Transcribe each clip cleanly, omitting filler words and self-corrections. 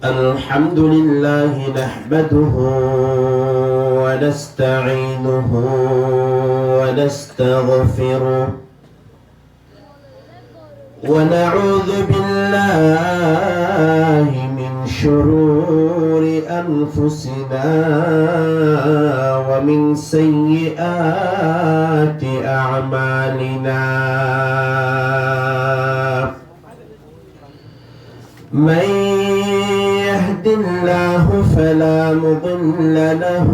الحمد لله نحمده ونستعينه ونستغفره ونعوذ بالله من شرور أنفسنا ومن سيئات أعمالنا من يهد الله فلا مضل له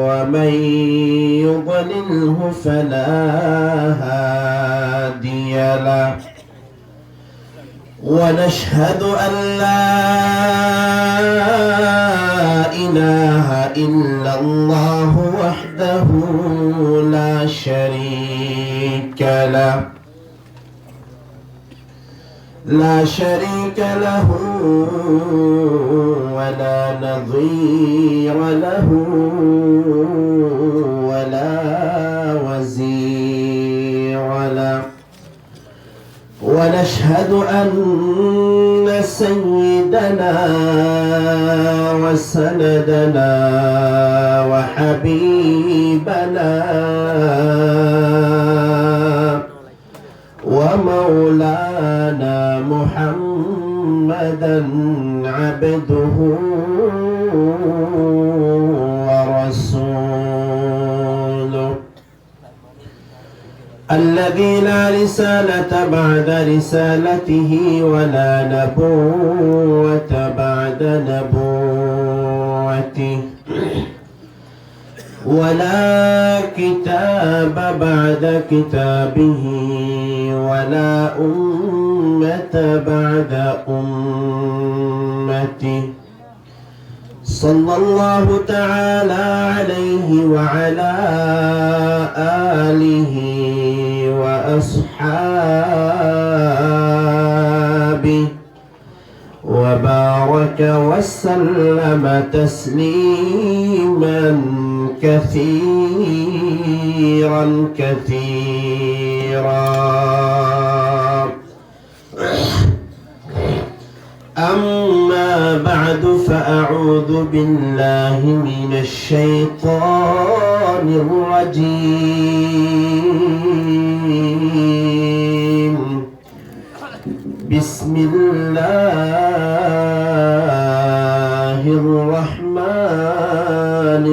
ومن يضلله فلا هادي له ونشهد أن لا إله إلا الله وحده لا شريك له ولا نظير له ولا وزير له ونشهد أن سيدنا وسندنا وحبيبنا ومولانا محمدا عبده ورسوله الذي لا رسالة بعد رسالته ولا نبوة بعد نبوته ولا كتاب بعد كتابه ولا أمة بعد أمته صلى الله تعالى عليه وعلى آله وأصحابه وبارك وسلم تسليما كثيرا أما بعد فأعوذ بالله من الشيطان الرجيم بسم الله الرحمن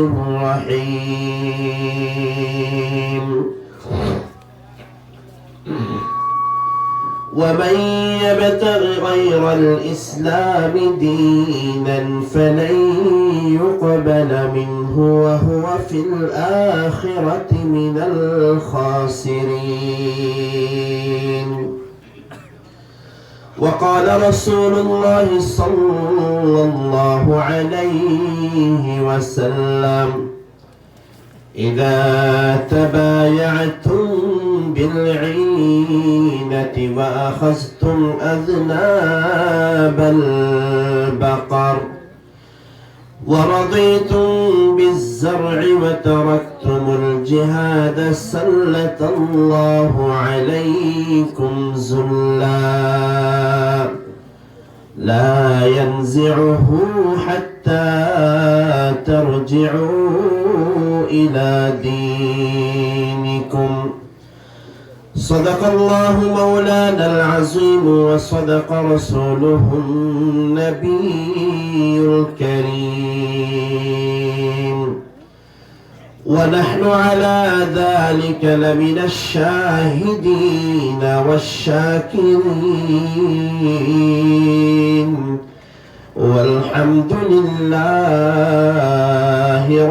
الرحيم ومن يبتغ غير الإسلام دينا فلن يقبل منه وهو في الآخرة من الخاسرين وقال رسول الله صلى الله عليه وسلم إذا تبايعتم بالعينة وأخذتم أذناب البقر ورضيتم بالزرع وتركتم الجهاد سلط الله عليكم ذلا لا ينزعه حتى ترجعوا إلى دينكم صدق الله مولانا العظيم وصدق رسوله النبي الكريم ونحن على ذلك لمن الشاهدين والشاكرين والحمد لله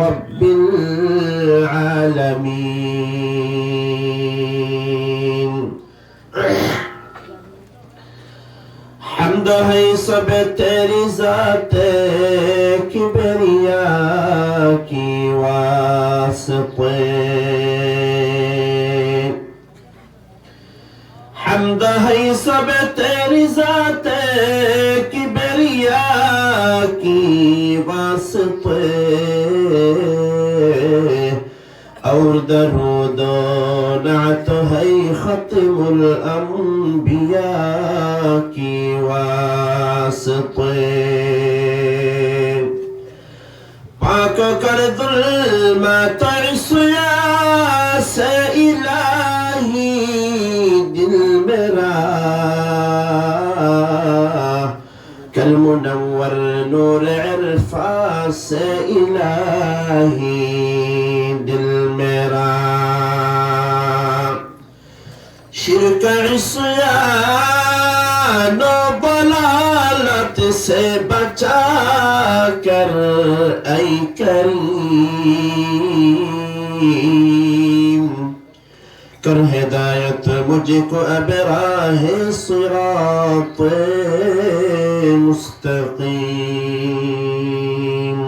رب العالمين حمد ہے سب تیری ذات کبریا کی واسطے حمد ہے سب تیری ذات کبریا کی واسطے اور درود و نعت ہے ختم الانبیاء کی واسطے वास्ते पाक कर ज़ुल्मत इस्या से इलाही दिल मेरा कल मुनव्वर नूर इरफा से इलाही दिल मेरा शिरक इस्यान बलालत से बचा कर ऐ करीम कर हिदायत मुझको अब राह सिरात मुस्तकीम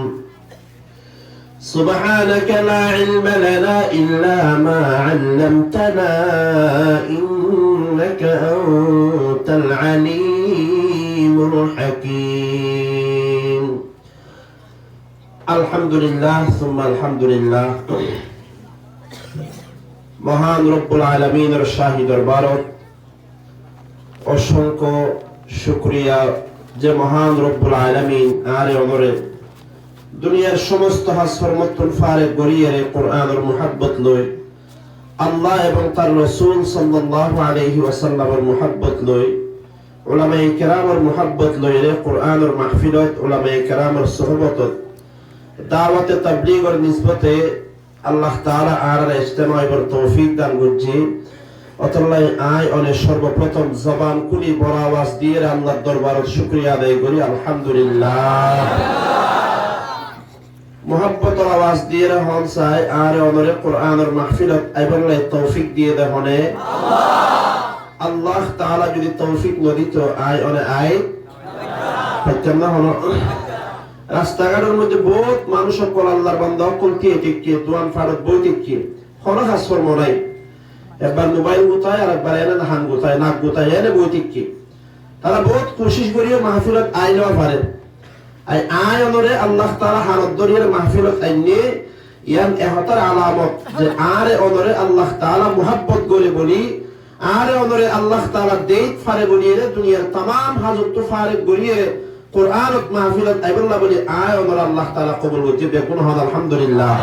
سبحانك لا علم لنا إلا ما علمتنا إنك أنت العليم الحكيم الحمد لله ثم الحمد لله মহান রব্বুল আলামিনের শাহী দরবারত অসংখ্য শুকরিয়া যে মহান রব্বুল আলামিন আরে অনরে দুনিয়ার সমস্ত হাসফরমতুল ফারেক গরিয়ে কোরআনের মুহাব্বত লই আল্লাহ এবং তার রাসূল সাল্লাল্লাহু আলাইহি ওয়াসাল্লামের মুহাব্বত লই উলামায়ে কেরামের মুহাব্বত লই রে কোরআনের মাহফিলত উলামায়ে কেরামের সুহবতত দাওয়াতে তাবলীগের নিসবতে আল্লাহ তাআলা আর ইজতিমাইর তৌফিক দান করছে অতলাই আয় অনে সর্বপ্রথম জবান খুলি বড় আওয়াজ দিয়ে আল্লাহর দরবারে শুকরিয়া আদায় করি আলহামদুলিল্লাহ محبت आवाज दिए रहन साय आरे ओनरे कुरान और महफिलत आइबरले तौफीक दिए दे होने अल्लाह ताला যদি তৌফিক ন দিত আয় ওনে আয় পাইতাম না হলো রাস্তাঘাটের মধ্যে বহুত মানুষ সকল আল্লাহর বান্দা কোনটি টিকে দোয়ান ফারত বই টিকে হলো হাসফর মরাই একবার মোবাইল গুতায় আর একবার এনে হান গুতায় নাক গুতায় এনে বই টিকে তারা বহুত কোশিশ করিও মাহফিলত আইলো পারে আই আয় ওনরে আল্লাহ তাআলা হারত দরিয়ার মাহফিলত আইনে ইয়ান এহতার আলামত যে আরে ওনরে আল্লাহ তাআলা মুহাব্বত করে বলি আরে ওনরে আল্লাহ তাআলা দেইত ফারে বলি রে দুনিয়ার तमाम হাজত তো ফারে গরিয়ে কোরআনত মাহফিলত আইবল্লাহ বলি আয় ওনরে আল্লাহ তাআলা কবুল করতে বেকুন হল আলহামদুলিল্লাহ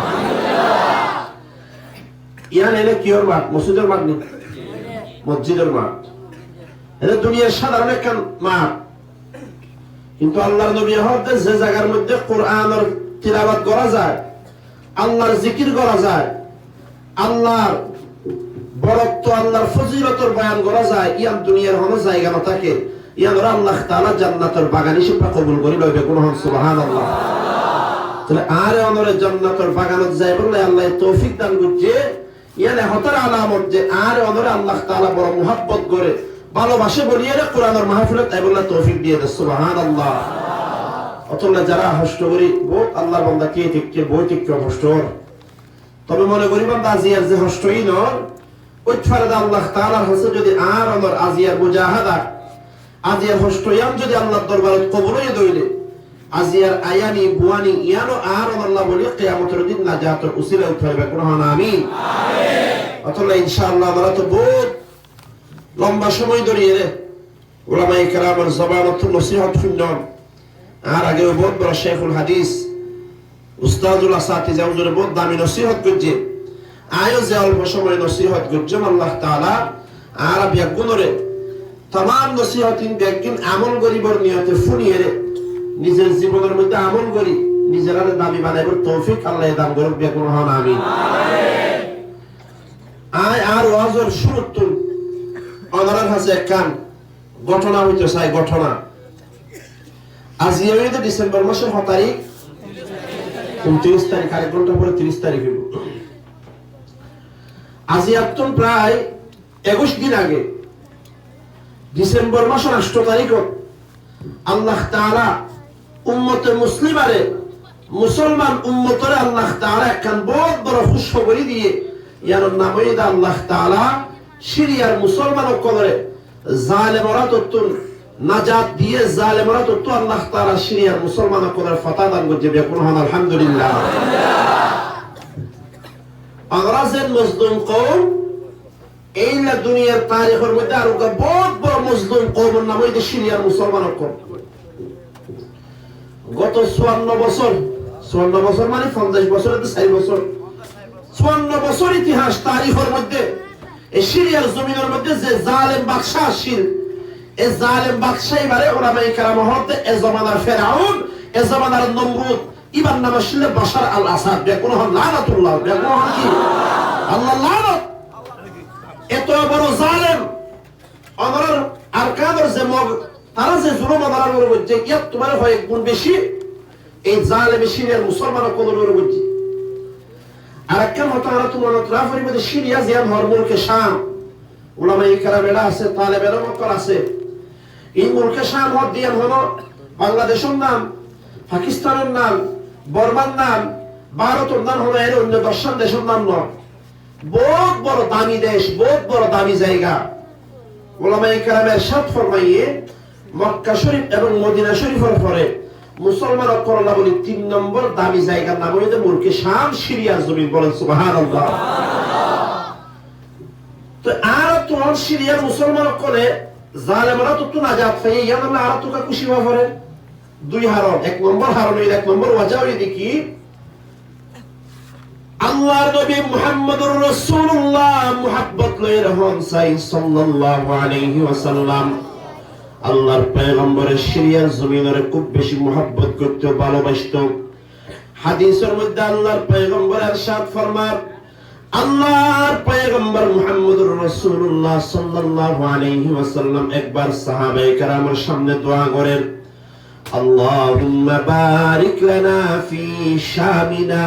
ইয়ান এনে কিওর মাঠ মসজিদের মাঠ নি মসজিদের মাঠ এটা দুনিয়ার সাধারণ একখান মাঠ কিন্তু আল্লাহর নবী হতে যে জায়গার মধ্যে কোরআনের তিলাওয়াত করা যায় আল্লাহর জিকির করা যায় আল্লাহর বরত্ব আল্লাহর ফজিলতের বয়ান করা যায় ইয়ান দুনিয়ার কোনো জায়গা না থাকে ইয়ান আল্লাহ তাআলা জান্নাতের বাগান হিসেবে কবুল করি লইবে কোন সুবহানাল্লাহ তাহলে আরে অনরে জান্নাতের বাগানত যায় বলে আল্লাহ তৌফিক দান করছে ইয়ান হতার আলামত যে আরে অনরে আল্লাহ তাআলা বড় মুহাব্বত করে ভালোবাসে বলিয়ে কোরআনের মাহফিলত আইবুল্লাহ তৌফিক দিয়ে দে সুবহানাল্লাহ অতলা যারা হষ্ট করি বহুত আল্লাহর বান্দা কে ঠিক বই ঠিক হষ্ট তবে মনে করি বান্দা আজিয়ার যে হষ্টই ন ওই ফারদা আল্লাহ তাআলার হাসে যদি আর আমার আজিয়ার মুজাহাদা আজিয়ার হষ্টয়াম যদি আল্লাহর দরবারে কবুল হয়ে দইলে আজিয়ার আয়ানি বুয়ানি ইয়ানো আর আল্লাহ বলি কিয়ামতের দিন নাজাতের উসিলা উঠাইবে কোন আমিন আমিন অতলা ইনশাআল্লাহ আমরা তো বহুত লম্বা সময় ধরে উলামায়ে কেরামের জবানত নসিহত শুনলাম আর আগে বহুত বড় শেখুল হাদিস উস্তাদুল আসাতিজা হুজুরে বহুত দামি নসিহত করছে আয়ো যে অল্প সময় নসিহত করছে আল্লাহ তাআলা আর ব্যাগুনরে तमाम নসিহতিন ব্যাগিন আমল করিবার নিয়তে ফুনিয়ে নিজের জীবনের মধ্যে আমল করি নিজের দামি বানাইবার তৌফিক আল্লাহ দান করুক ব্যাগুন হন আমিন আয় আর ওয়াজের শুরুতুন অনারার কাছে একখান ঘটনা হইতে চাই ঘটনা আজ ইয়ে ডিসেম্বর মাসের 6 তারিখ 29 তারিখ আরেক ঘন্টা পরে 30 তারিখ হইব আজ ইয়াতুন প্রায় 21 দিন আগে ডিসেম্বর মাসের 8 তারিখ আল্লাহ তাআলা উম্মতে মুসলিমারে মুসলমান উম্মতরে আল্লাহ তাআলা একখান বহুত বড় খুশখবরি দিয়ে ইয়ার নামে আল্লাহ তাআলা সিরিয়ার মুসলমান কবরে জালেমরা ততুন নাজাত দিয়ে জালেমরা ততু আল্লাহ তাআলা সিরিয়ার মুসলমান কবরে ফাতা দান করতে বেকুন হন আলহামদুলিল্লাহ আগ্রাজের মজলুম কওম এইলা দুনিয়ার তারিখের মধ্যে আর বহুত বড় মজলুম কওমের নাম হইছে সিরিয়ার মুসলমান কওম গত 54 বছর, 54 বছর মানে 50 বছরের 4 বছর, 54 বছর ইতিহাস তারিখের মধ্যে এই সিরিয়ার জমিনের মধ্যে যে জালেম বাদশা আসিল, এই জালেম বাদশা এবারে উলামায়ে কেরাম হতে এ জমানার ফেরাউন, এ জমানার নমরুদ, ইবার নাম ছিল বাশার আল আসাদ, বেকুন হন লানাতুল্লাহ, বেকুন হন কি আল্লাহ লানত। এত বড় জালেম অনর আরকানের যে মগ তারা যে জুলুম অনার মধ্যে ইয়াত তোমার হয় গুণ বেশি এই জালেম সিরিয়ার মুসলমান কোদরের মধ্যে। আর একটা মত আমরা তোমার রাফরি মধ্যে সিরিয়া জিয়াম হরমুলকে শাম উলামায়ে কেরাম এরা আছে, তালেবের মক্কর আছে। এই মুলকে শাম হদ দিয়াম হলো বাংলাদেশের নাম, পাকিস্তানের নাম, বর্মার নাম, ভারতের নাম হলো এর অন্য 10 দেশের নাম নয়। বহুত বড় দামি দেশ, বহুত বড় দামি জায়গা। উলামায়ে কেরামের সাথ ফরমাইয়ে মক্কা শরীফ এবং মদিনা শরীফের পরে মুসলমান করলা বলি 3 নম্বর দামি জায়গার নাম হইতে মুলকে শাম, সিরিয়ার জমিন। বলেন সুবহানাল্লাহ। তো আর তো সিরিয়ার মুসলমান করে জালেমরা তো নাজাত পাই, ইয়ানা আর তো খুশি হওয়া পড়ে 2 হারণ। 1 নম্বর হারণ হইল, 1 নম্বর ওয়াজা হইল কি আল্লাহর নবী মুহাম্মদুর রাসূলুল্লাহ মুহাব্বত লইর হন সাই সাল্লাল্লাহু আলাইহি ওয়াসাল্লাম আল্লাহর পয়গম্বরের সিরিয়ার জমিনের খুব বেশি মুহাব্বত করত, ভালোবাসত। হাদিসের মধ্যে আল্লাহর পয়গম্বর ইরশাদ ফরমান, আল্লাহর পয়গম্বর মুহাম্মদুর রাসূলুল্লাহ সাল্লাল্লাহু আলাইহি ওয়াসাল্লাম একবার সাহাবায়ে কেরামের সামনে দোয়া করেন, আল্লাহুম্মা বারিক লানা ফি শামিনা।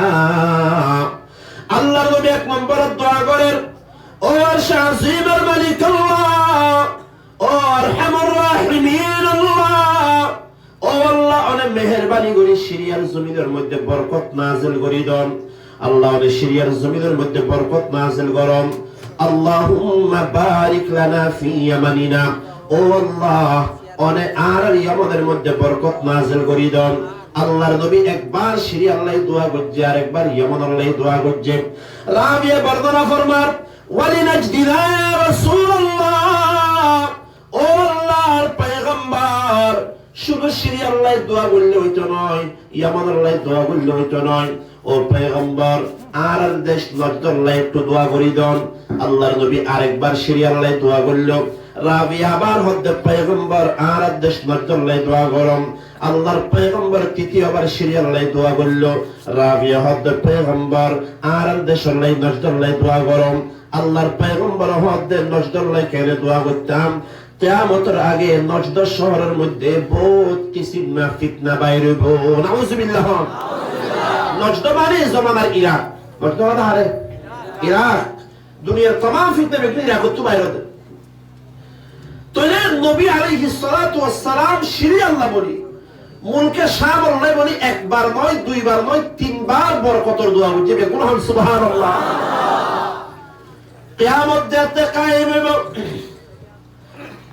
আল্লাহর নবী 1 নম্বর দোয়া করেন, ও শাজিমের মালিক আল্লাহ, ও আরহামুর রাহিমিন আল্লাহ, ও আল্লাহ অনেক মেহেরবানি করে সিরিয়ার জমিনের মধ্যে বরকত নাযিল করি দাও। আল্লাহ অনেক সিরিয়ার জমিনের মধ্যে বরকত নাযিল করুন। আল্লাহুম্মা বারিক লানা ফি ইয়ামানিনা, ও আল্লাহ অনেক আর ইয়ামানের মধ্যে বরকত নাযিল করি দাও। আল্লাহর নবী একবার সিরিয়া আল্লাহ দোয়া করছে, আর একবার ইয়ামান আল্লাহ দোয়া করছে। রাবিয়া বর্ণনা ফরমান, ওয়ালিনাজদিনা ইয়া রাসূলুল্লাহ, ও আল্লাহর পয়গম্বর শুধু সিরিয়া আল্লাহ দোয়া করলে হইতো নয়, ইয়ামান আল্লাহ দোয়া করলে হইতো নয়, ও পয়গম্বর আর দেশ নজদুল্লাহ একটু দোয়া করি দেন। আল্লাহর নবী আরেকবার সিরিয়া আল্লাহ দোয়া করল। রাবিয়া আবার হদ্দে পয়গম্বর আর দেশ নজদুল্লাহ দোয়া করম। আল্লাহর পয়গম্বর তৃতীয়বার সিরিয়া আল্লাহ দোয়া করল। রাবিয়া হদ্দে পয়গম্বর আর দেশ আল্লাহ নজদুল্লাহ দোয়া করম। আল্লাহর পয়গম্বর হদ্দে নজদুল্লাহ কেন দোয়া করতাম? কিয়ামতের আগে নজদ শহরের মধ্যে বহুত কিসিম ফিতনা বাইরে হইব। নাউজুবিল্লাহ। নজদ মানে জমানার ইরাক, নজদ মানে হারে ইরাক, দুনিয়ার तमाम ফিতনা বেগুন ইরাক তো বাইরে হতে। তো নবী আলাইহিস সালাতু ওয়াস সালাম সিরিয়া আল্লাহ বলি, মুলকে শাম আল্লাহ বলি, একবার নয়, দুইবার নয়, 3 বার বরকতের দোয়া করছে। বেগুন হন সুবহানাল্লাহ। কিয়ামত যেতে কায়েম হবে,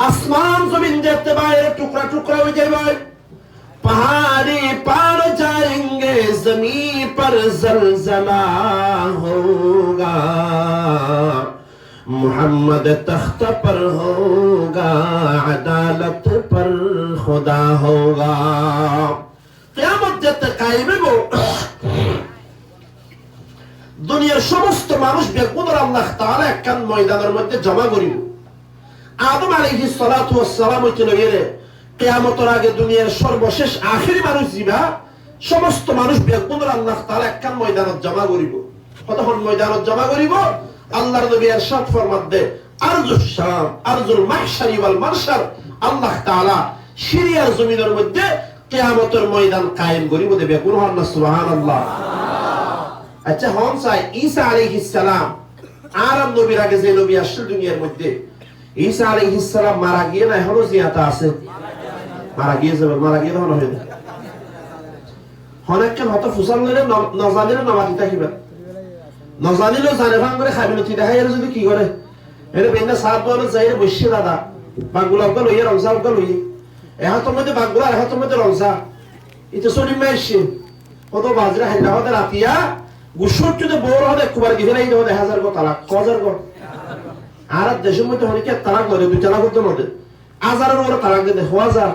আসমান জমিন যেতে বাইরে টুকরা টুকরা হয়ে যাবে, पहाड़ी पार जाएंगे, जमीन पर जलजला होगा, मोहम्मद तख्त पर होगा, अदालत पर खुदा होगा। कियामत जब कायम हो, দুনিয়ার সমস্ত মানুষ বেকুদর আল্লাহ তাআলা একখান ময়দানের মধ্যে জমা করিব। আদম আলাইহিস সালাতু ওয়াস সালাম চলে গেলে কিয়ামতের আগে দুনিয়ার সর্বশেষ আখেরি মানুষ জিবা, সমস্ত মানুষ বেকুদর আল্লাহ তাআলা একখান ময়দানত জমা করিব। কতক্ষণ ময়দানত জমা করিব? আল্লাহর নবী ইরশাদ ফরমাতে, আরজুস শাম আরজুল মাহশারি ওয়াল মারশার, আল্লাহ তাআলা সিরিয়ার জমিনের মধ্যে কিয়ামতের ময়দান কায়েম করিব দেবে। কোন হন না সুবহানাল্লাহ। আচ্ছা হন চাই ঈসা আলাইহিস সালাম আর নবীর আগে যে নবী আসল দুনিয়ার মধ্যে, ঈসা আলাইহিস সালাম মারা গিয়ে না এখনো জিয়াতা আছে? মারা গিয়ে যাবে, মারা গিয়ে হন হইবে অনেক কেন হয়তো ফুসাল লইলে নজানিলে নামাতি থাকিবে, নজানিলে জানে ভাঙ করে খাইবে নথি দেখাই। আর যদি কি করে এর বেন্দা সাত বলে যাই বসে দাদা বাগুলা ওকে লইয়ে রংসা ওকে লইয়ে এখন তোমাদের বাগুলা এখন তোমাদের রংসা এটা শনি মাইছে কত বাজরা হাইলা হতে রাতিয়া গুসুর যদি বড় হতে কুবার দিবে নাই হতে 1000 গো তালাক 1000 গো। আর দেশের মধ্যে অনেকে তালাক ধরে 2 তালাক করতে মধ্যে আজারের উপরে তালাক দিতে 1000।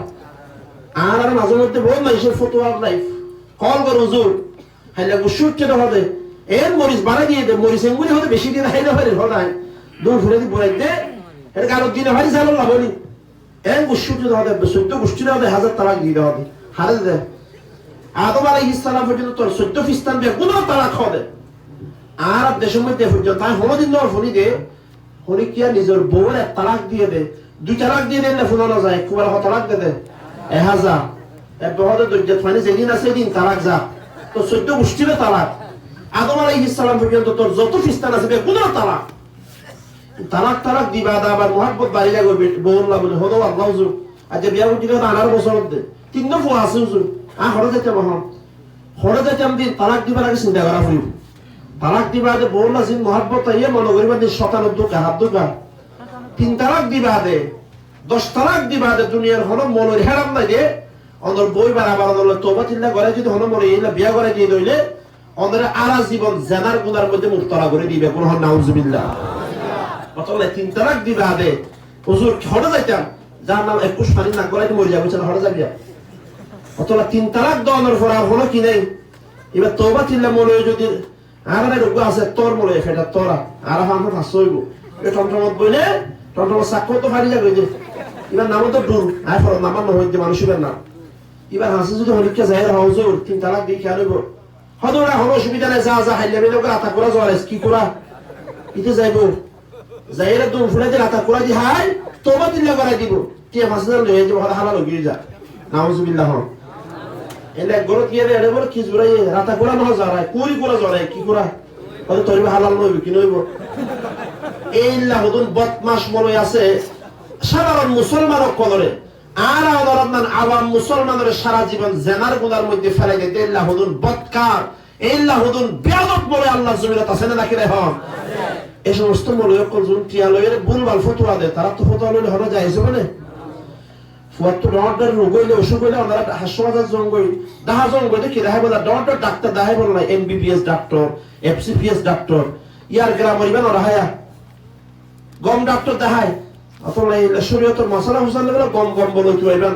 আর মাঝে মধ্যে বল না এসে ফটোয়ার লাইফ কল করে হুজুর হাইলা গুসুটকে হবে এর মরিচ বাড়াই দিয়ে দে মরিচ এঙ্গুলি হতে বেশি দিন হাইলা হয় হদায় দূর ফিরে দি বলাই দে এর গালত দিনে ভারি জানো না বলি এর গুসুটকে হবে 14 গুষ্টির হবে 1000 তালাক দিয়ে হবে হারে দে আদম আলাইহিস সালাম পর্যন্ত তোর 14 ফিস্তান দিয়ে কোনো তালাক হবে আর দেশের মধ্যে পর্যন্ত তাই হলদিন দেওয়ার ফোনি দে হলি কি নিজের বউর এক তালাক দিয়ে দে 2 তালাক দিয়ে দিলে ফোনানো যায় কুবার কত তালাক দে দে 1000 এক বহরে দজ্জাত ফানি যেদিন আছে দিন তালাক যা তো 14 গুষ্টির তালাক আদম আলাইহিস সালাম পর্যন্ত তোর যত ফিস্তান আছে কোনো তালাক তালাক দিবা দা আবার মোহাব্বত বাড়ি লাগবে বউর লাগবে হলো আল্লাহ হুজুর আজ বিয়া করতে গেলে 18 বছর মধ্যে 3 ফুয়া আছে হুজুর হরে যেতে মহন হরে যেতে আমি তালাক দিবার আগে চিন্তা করা হইব তালাক দিবা দে বউর না জিন মোহাব্বত ইয়ে মনে করিবা যে 97 হাত দুকা 3 তালাক দিবা দে 10 তালাক দিবা দে দুনিয়ার হলো মনের হেরাম নাই দে অন্দর বই বার আবার অন্দর তওবা চিল্লা করে যদি হলো মরে ইলা বিয়া করে দিয়ে দইলে অন্দরে আরা জীবন জানার গুনার মধ্যে মুক্তরা করে দিবে কোন নাউজুবিল্লাহ অতলে 3 তালাক দিবা দে হুজুর হরে যাইতাম যার নাম 21 পানি না করে মরে যাবে চল হরে যাবি অতলে 3 তালাক দেওয়ার পর আর হলো কি নাই এবার তওবা চিল্লা মনে যদি আর রোগ আছে তোর মনে ফেটা তোরা আর আমরা ফাঁস হইব এ টমটমত বইলে টমটম সাক্ষ্য তো ফারি যাবে যে এবার নাম তো ডুর আয় ফর নাম না হইতে মানুষের নাম এবার হাসি যদি হরিকা যায় হাউজে 3 তালাক দিয়ে খেয়াল হইব হদরা হলো সুবিধা নাই যা যা হাইলে বেলে করে আতা করা জোয়ারেস কি করা ইতে যাইব যাইরা দুম ফুলে যে আতা করা দি হাই তওবা দিল্লা করে দিব কি মাসদার লয়ে যে হালাল হয়ে যা নাউজুবিল্লাহ এলে গরত গিয়ে এড়ে বল কি জুরাই রাতা করা না জরাই কুরি করা জরাই কি করা হয়তো তোর হালাল নইব কি নইব এইলা হদুন বদমাশ মনে আছে সাধারণ মুসলমানক কলরে আর আদরমান আওয়াম মুসলমানের সারা জীবন জেনার গুনার মধ্যে ফেলে দিতে এইলা হদুন বদকার এইলা হদুন বেয়াদব বলে আল্লাহ জমিনত আছে না নাকি রে হন এই সমস্ত মূল্য কলজুন টিয়ালয়ের ভুলভাল ফতোয়া দেয় তারা তো ফতোয়া লইলে হলো যায় মানে ফুয়াত ডক্টর রোগইলে অসুখ হইলে আমরা হাসপাতাল জঙ্গই দাহা জঙ্গই দেখি দাহাই বলা ডক্টর ডাক্তার দাহাই বল না এমবিবিএস ডাক্তার এফসিপিএস ডাক্তার ইয়ার গ্রাম ইবান রাহায়া গম ডাক্তার দাহাই অথবা এই শরীয়তের মশলা হুসান লাগলে গম বলে তো ইবান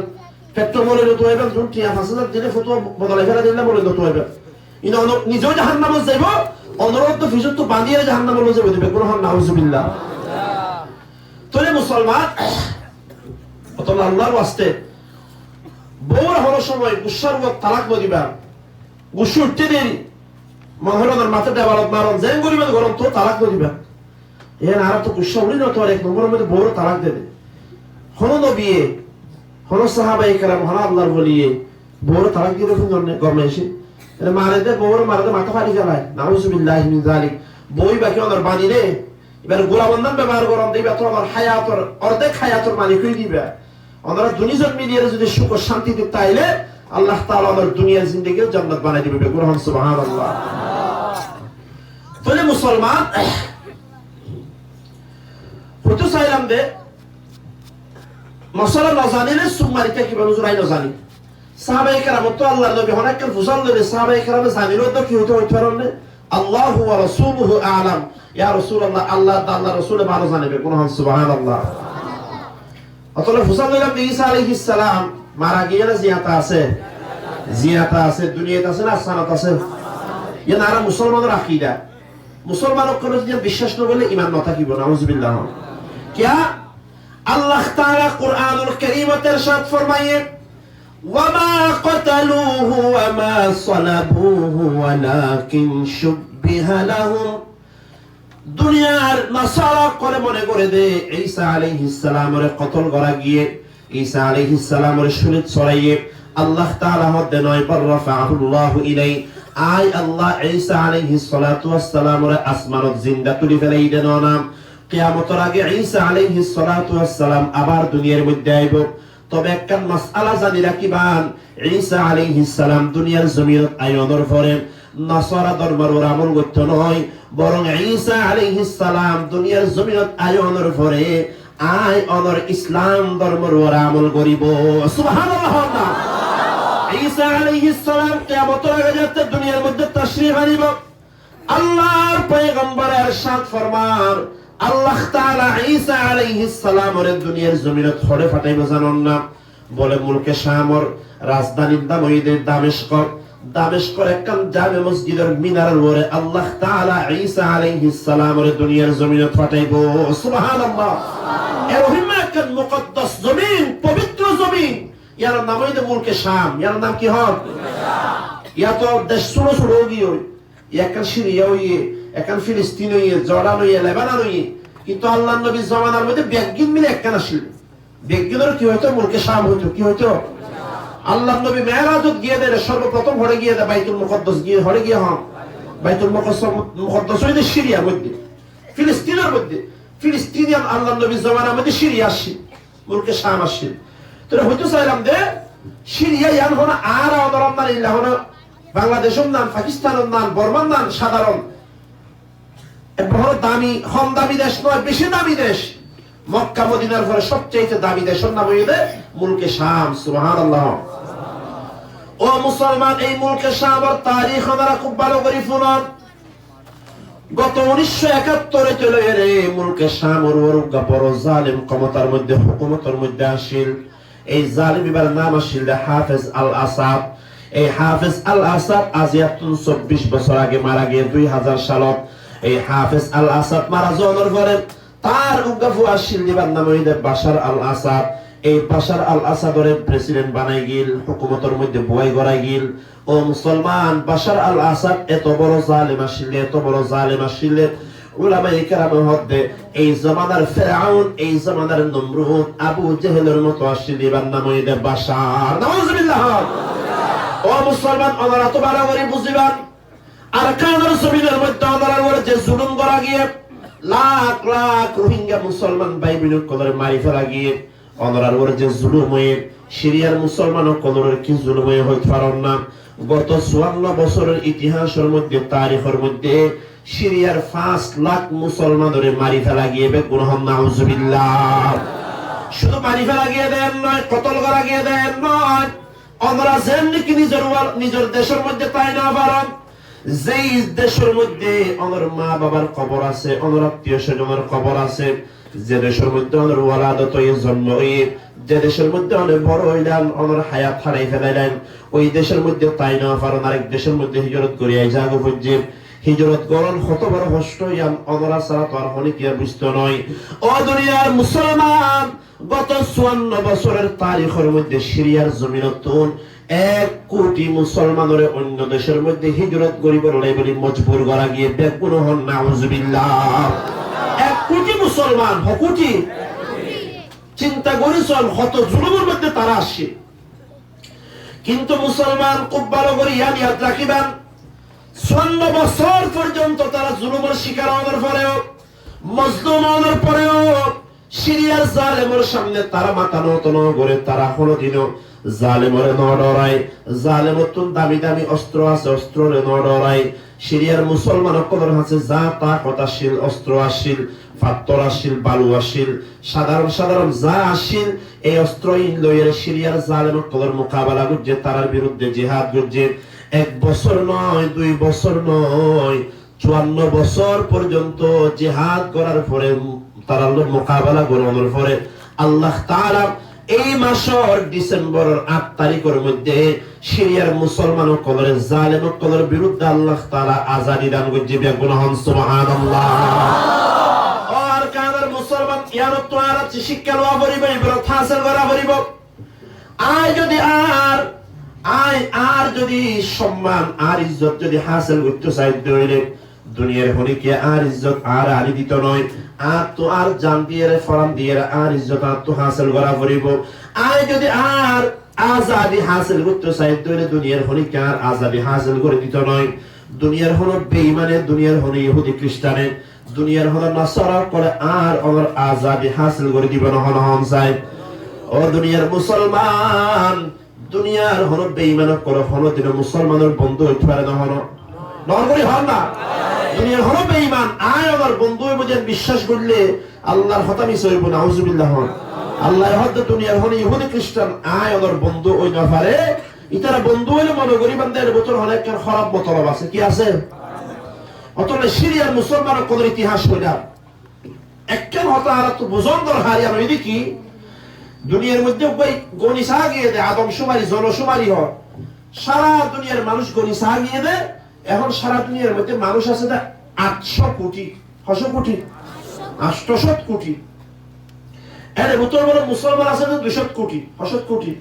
পেট্রোল বলে তো ইবান যুন টিয়া 5000 দিলে ফটো বদলাই ফেলা দিলে বলে তো ইবান ইন নিজেও জাহান্নামে যাইব অনুরোধ তো ফিজত তো বাঁধিয়ে জাহান্নামে যাবে দিবে কোন নাউজুবিল্লাহ তোরে মুসলমান অতলা আল্লাহর ওয়াস্তে বউর হলো সময় গুসার ওয়াক্ত তালাক দিবা গুসু উঠতে দেরি মহরনের মাথাটা বারত মারন যেন গরিবের গরম তো তালাক দিবা এর আর তো গুসা উড়ি না তো এক নম্বরের মধ্যে বউর তালাক দেবে হলো নবিয়ে হলো সাহাবায়ে কেরাম হলো আল্লাহর ওলিয়ে বউর তালাক দিয়ে দেখুন গরমে এসে মারে দে বউর মারে দে মাথা ফাটি ফেলায় নাউজুবিল্লাহি মিন যালিক বই বাকি ওনার বানি রে এবার গোলাবন্ধন ব্যবহার করন দিবা তো আমার হায়াতর অর্ধেক হায়াতর মালিক হয়ে দিবা আমরা দুনিয়ার মিলিয়ে যদি সুখ ও শান্তি দিতে চাইলে আল্লাহ তাআলা আমাদের দুনিয়ার জিন্দেগিও জান্নাত বানাই দিবে কুরআন সুবহানাল্লাহ তাহলে মুসলমান হতে চাইলাম দে মশলা না জানিলে সুমারিতে কি বলু জুরাই না জানি সাহাবায়ে কেরাম তো আল্লাহর নবী অনেক ফুসাল ধরে সাহাবায়ে কেরাম জানিলো তো কি হতে পারে আল্লাহু ওয়া রাসূলুহু আ'লাম ইয়া রাসূলুল্লাহ আল্লাহ তাআলা রাসূলে ভালো জানেবে কুরআন সুবহানাল্লাহ অতলে ফুসাল দিলাম ঈসা আলাইহিস সালাম মারা গিয়ে না জিয়াতা আছে দুনিয়াতে আছে না সানাত আছে ইয়া নারা মুসলমানের আকীদা মুসলমানক কোন যদি বিশ্বাস না বলে ঈমান না থাকিব নাউজুবিল্লাহ কিয়া আল্লাহ তাআলা কুরআনুল কারীমে ইরশাদ ফরমায়ে ওয়ামা ক্বাতালুহু ওয়ামা সালাবুহু ওয়ালাকিন শুববিহা লাহুম দুনিয়ার নাসারা করে মনে করে দে ঈসা আলাইহিস সালামের কতল করা গিয়ে ঈসা আলাইহিস সালামের শরীর ছড়াইয়ে আল্লাহ তাআলা মধ্যে নয় পর রাফাহুল্লাহু ইলাই আই আল্লাহ ঈসা আলাইহিস সালাতু ওয়াস সালামের আসমানত জিন্দা তুলি ফেলাই দেন না কিয়ামতের আগে ঈসা আলাইহিস সালাতু ওয়াস সালাম আবার দুনিয়ার মধ্যে আইব তবে একটা মাসআলা জানি রাখিবান ঈসা আলাইহিস সালাম দুনিয়ার জমিনত আয়োনের পরে নাসারা ধর্মের আমল করতে নয় বরং ঈসা আলাইহিস সালাম দুনিয়ার জমিনত আয়োনের পরে আই অনর ইসলাম ধর্মের আমল করিব সুবহানাল্লাহ ঈসা আলাইহিস সালাম কিয়ামতের আগে যাতে দুনিয়ার মধ্যে তাশরীফ আনিব আল্লাহর পয়গম্বর ইরশাদ ফরমান আল্লাহ তাআলা ঈসা আলাইহিস সালামের দুনিয়ার জমিনত খড়ে ফাটাইব জানেন না বলে মুলকে শামর রাজধানীর নাম হইল দামেস্ক। দামেস্কর একখান জামে মসজিদের মিনারের উপরে আল্লাহ তাআলা ঈসা আলাইহিস সালামের দুনিয়ার জমিনে পাঠাইবো। সুবহানাল্লাহ। এরকম একখান মুকদ্দাস জমিন, পবিত্র জমিন, ইয়ার নাম হইল মুলকে শাম। ইয়ার নাম কি হয়? ইয়া তো দেশ ছোট ছোট গিয়ে একখান সিরিয়া হইয়ে, একখান ফিলিস্তিন হইয়ে, জর্ডান হইয়ে, লেবানন হইয়ে, কিন্তু আল্লাহর নবীর জামানার মধ্যে ব্যাগিন মিলে একখান আসিল। ব্যাগিনের কি হইতো? মুলকে শাম হইতো। কি হইতো? আল্লাহর নবী মেরাজত গিয়ে দেয়, সর্বপ্রথম হরে গিয়ে দেয় বাইতুল মুকদ্দাস গিয়ে, হরে গিয়ে হন বাইতুল মুকদ্দাস হইতে সিরিয়ার মধ্যে, ফিলিস্তিনের মধ্যে, ফিলিস্তিনিয়ান আল্লাহর নবীর জামানার মধ্যে সিরিয়া আসছিল, মুলকে শাম আসছিল। তো হইতো চাইলাম যে সিরিয়া ইয়ান হন আর অদরম নান, ইল্লা হন বাংলাদেশের নাম, পাকিস্তানের নাম, বর্মার নাম, সাধারণ বড় দামি, কম দামি দেশ নয়, বেশি দামি দেশ। মক্কা মদিনার পরে সবচেয়ে দামি দেশের নাম হইলে মুলকে শাম। সুবহানাল্লাহ। ও মুসলমান, এই মুলকে শামের তারিখ আপনারা খুব ভালো করে শুনুন। গত 1971 চলে রে মুলকে শামের ওরুগা বড় জালিম ক্ষমতার মধ্যে, হুকুমতের মধ্যে আসিল। এই জালিম এবার নাম আসিল হাফেজ আল আসাদ। এই হাফেজ আল আসাদ আজ 24 বছর আগে মারা গিয়ে 2000 সালত এই হাফেজ আল আসাদ মারা যাওয়ার পরে তার উগাফু আসিল যেবার নাম হইলে বাশার আল আসাদ। এই বাশার আল আসাদরে প্রেসিডেন্ট বানাই গিল, হুকুমতের মধ্যে বয় গড়াই গিল। ও মুসলমান, বাশার আল আসাদ এত বড় জালিম আসিল, এত বড় জালিম আসিল, উলামায়ে কেরাম হদে এই জামানার ফিরআউন, এই জামানার নমরুদ, আবু জেহেলের মতো আসিল এবার নাম হইলে বাশার। নাউজুবিল্লাহ। ও মুসলমান, ওনারা তো বাড়াবাড়ি বুঝিবান। আর কানার জমিনের মধ্যে ওনারা যে জুলুম করা গিয়ে লাখ লাখ রোহিঙ্গা মুসলমান ভাই বোন কলরে মারি ফেলা গিয়ে অনরার ওর যে জুলুম হয়ে সিরিয়ার মুসলমান ও কলরের কি জুলুম হয়ে হইতে পারেন না। গত 54 বছরের ইতিহাসের মধ্যে, তারিখের মধ্যে সিরিয়ার 5 লাখ মুসলমানরে মারি ফেলা গিয়ে বেগুন হন। নাউজুবিল্লাহ। শুধু মারি ফেলা গিয়ে দেন নয়, কতল করা গিয়ে দেন নয়, অনরা যেমনি কি নিজের দেশের মধ্যে তাই না পারেন, যেই দেশের মধ্যে ওনার মা বাবার কবর আছে, ওনার আত্মীয় স্বজনের কবর আছে, যে দেশের মধ্যে ওনার ওয়ালাদত জন্ম হয়ে, যে দেশের মধ্যে অনেক বড় হইলেন, ওনার হায়াত হারাই ফেলাইলেন, ওই দেশের মধ্যে তাই না পারেন আরেক দেশের মধ্যে হিজরত করিয়া যাগো পর্যে হিজরত করন কত বড় কষ্ট ইয়ান ওনারা ছাড়া তো আর অনেকে বুঝতে নয়। ও দুনিয়ার মুসলমান, গত 54 বছরের তারিখের মধ্যে সিরিয়ার জমিনতুন 1 কোটি মুসলমানরে অন্য দেশের মধ্যে হিজরত করিবার লাই বলি মজবুর করা গিয়ে বেগুন হন। নাউজুবিল্লাহ। 1 কোটি মুসলমান, কোটি চিন্তা করেছেন কত জুলুমের মধ্যে তারা আসে। কিন্তু মুসলমান খুব ভালো করে ইয়াদ রাখিবেন, 54 বছর পর্যন্ত তারা জুলুমের শিকার হওয়ার পরেও, মজলুম হওয়ার পরেও সিরিয়ার জালেমের সামনে তারা মাথা নত ন করে, তারা কোনোদিনও জালেমরে ন ডরায়। জালেমর তো দামি দামি অস্ত্র আছে, অস্ত্ররে ন ডরায়। সিরিয়ার মুসলমান সকলের হাতে যা তা কথাশীল অস্ত্র আসিল, পাথর আসিল, বালু আসিল, সাধারণ সাধারণ যা আসিল, এই অস্ত্র লইয়ের সিরিয়ার জালেম সকলের মোকাবেলা করছে, তারার বিরুদ্ধে জিহাদ করছে। 1 বছর নয়, 2 বছর নয়, 54 বছর পর্যন্ত জিহাদ করার পরে, তারা মোকাবেলা করানোর পরে আল্লাহ তাআলা এই মাসের ডিসেম্বরের 8 তারিখের মধ্যে সিরিয়ার মুসলমান ও কলরের জালেম ও কলরের বিরুদ্ধে আল্লাহ তাআলা আজাদি দান করছে। বেগুন হন। সুবহানাল্লাহ। আর কানার মুসলমান ইয়ার তো আর শিক্ষা লওয়া পড়িব, ইবরত হাসিল করা পড়িব। আর যদি সম্মান আর ইজ্জত যদি হাসিল করতে চাই, দুনিয়ার হনিকে আর ইজ্জত আর আনি দিত নয়, আর তো আর জান দিয়ে ফরাম দিয়ে আর ইজ্জত আর তো হাসিল করা পড়িব। আর যদি আর আজাদি হাসিল করতে চাই, দুনিয়ার হনিকে আর আজাদি হাসিল করে দিত নয়। দুনিয়ার হলো বেঈমানে, দুনিয়ার হলো ইহুদি খ্রিস্টানে, দুনিয়ার হলো নাসারা করে আর ওর আজাদি হাসিল করে দিব না হন চাই। ও দুনিয়ার মুসলমান, দুনিয়ার হলো বেঈমান করে হলো দিন মুসলমানের বন্ধু হইতে পারে না, হলো নরবরি হন না। দুনিয়ার হলো বেঈমান, আয় ওর বন্ধু বুঝে বিশ্বাস করলে আল্লাহর কথা মিস হইব। নাউজুবিল্লাহ। আল্লাহর হদ দুনিয়ার হলো ইহুদি খ্রিস্টান, আয় ওর বন্ধু ওই না পারে। ইতারা বন্ধু হইলে মনে করি বান্দের বছর অনেক খারাপ মতলব আছে। কি আছে? অতলে সিরিয়ার মুসলমান কোন ইতিহাস হইলা একখান হতো আর তো বুঝন দরকার। আর ওই দেখি দুনিয়ার মধ্যে গণিসা গিয়ে দেয়, আদমশুমারি জনশুমারি হয়, সারা দুনিয়ার মানুষ গণিসা গিয়ে দেয়। এখন সারা দুনিয়ার মধ্যে মানুষ আছে 800 কোটি, 600 কোটি, 800 কোটি। এর উত্তর বড় মুসলমান আছে 200 কোটি, 600 কোটি।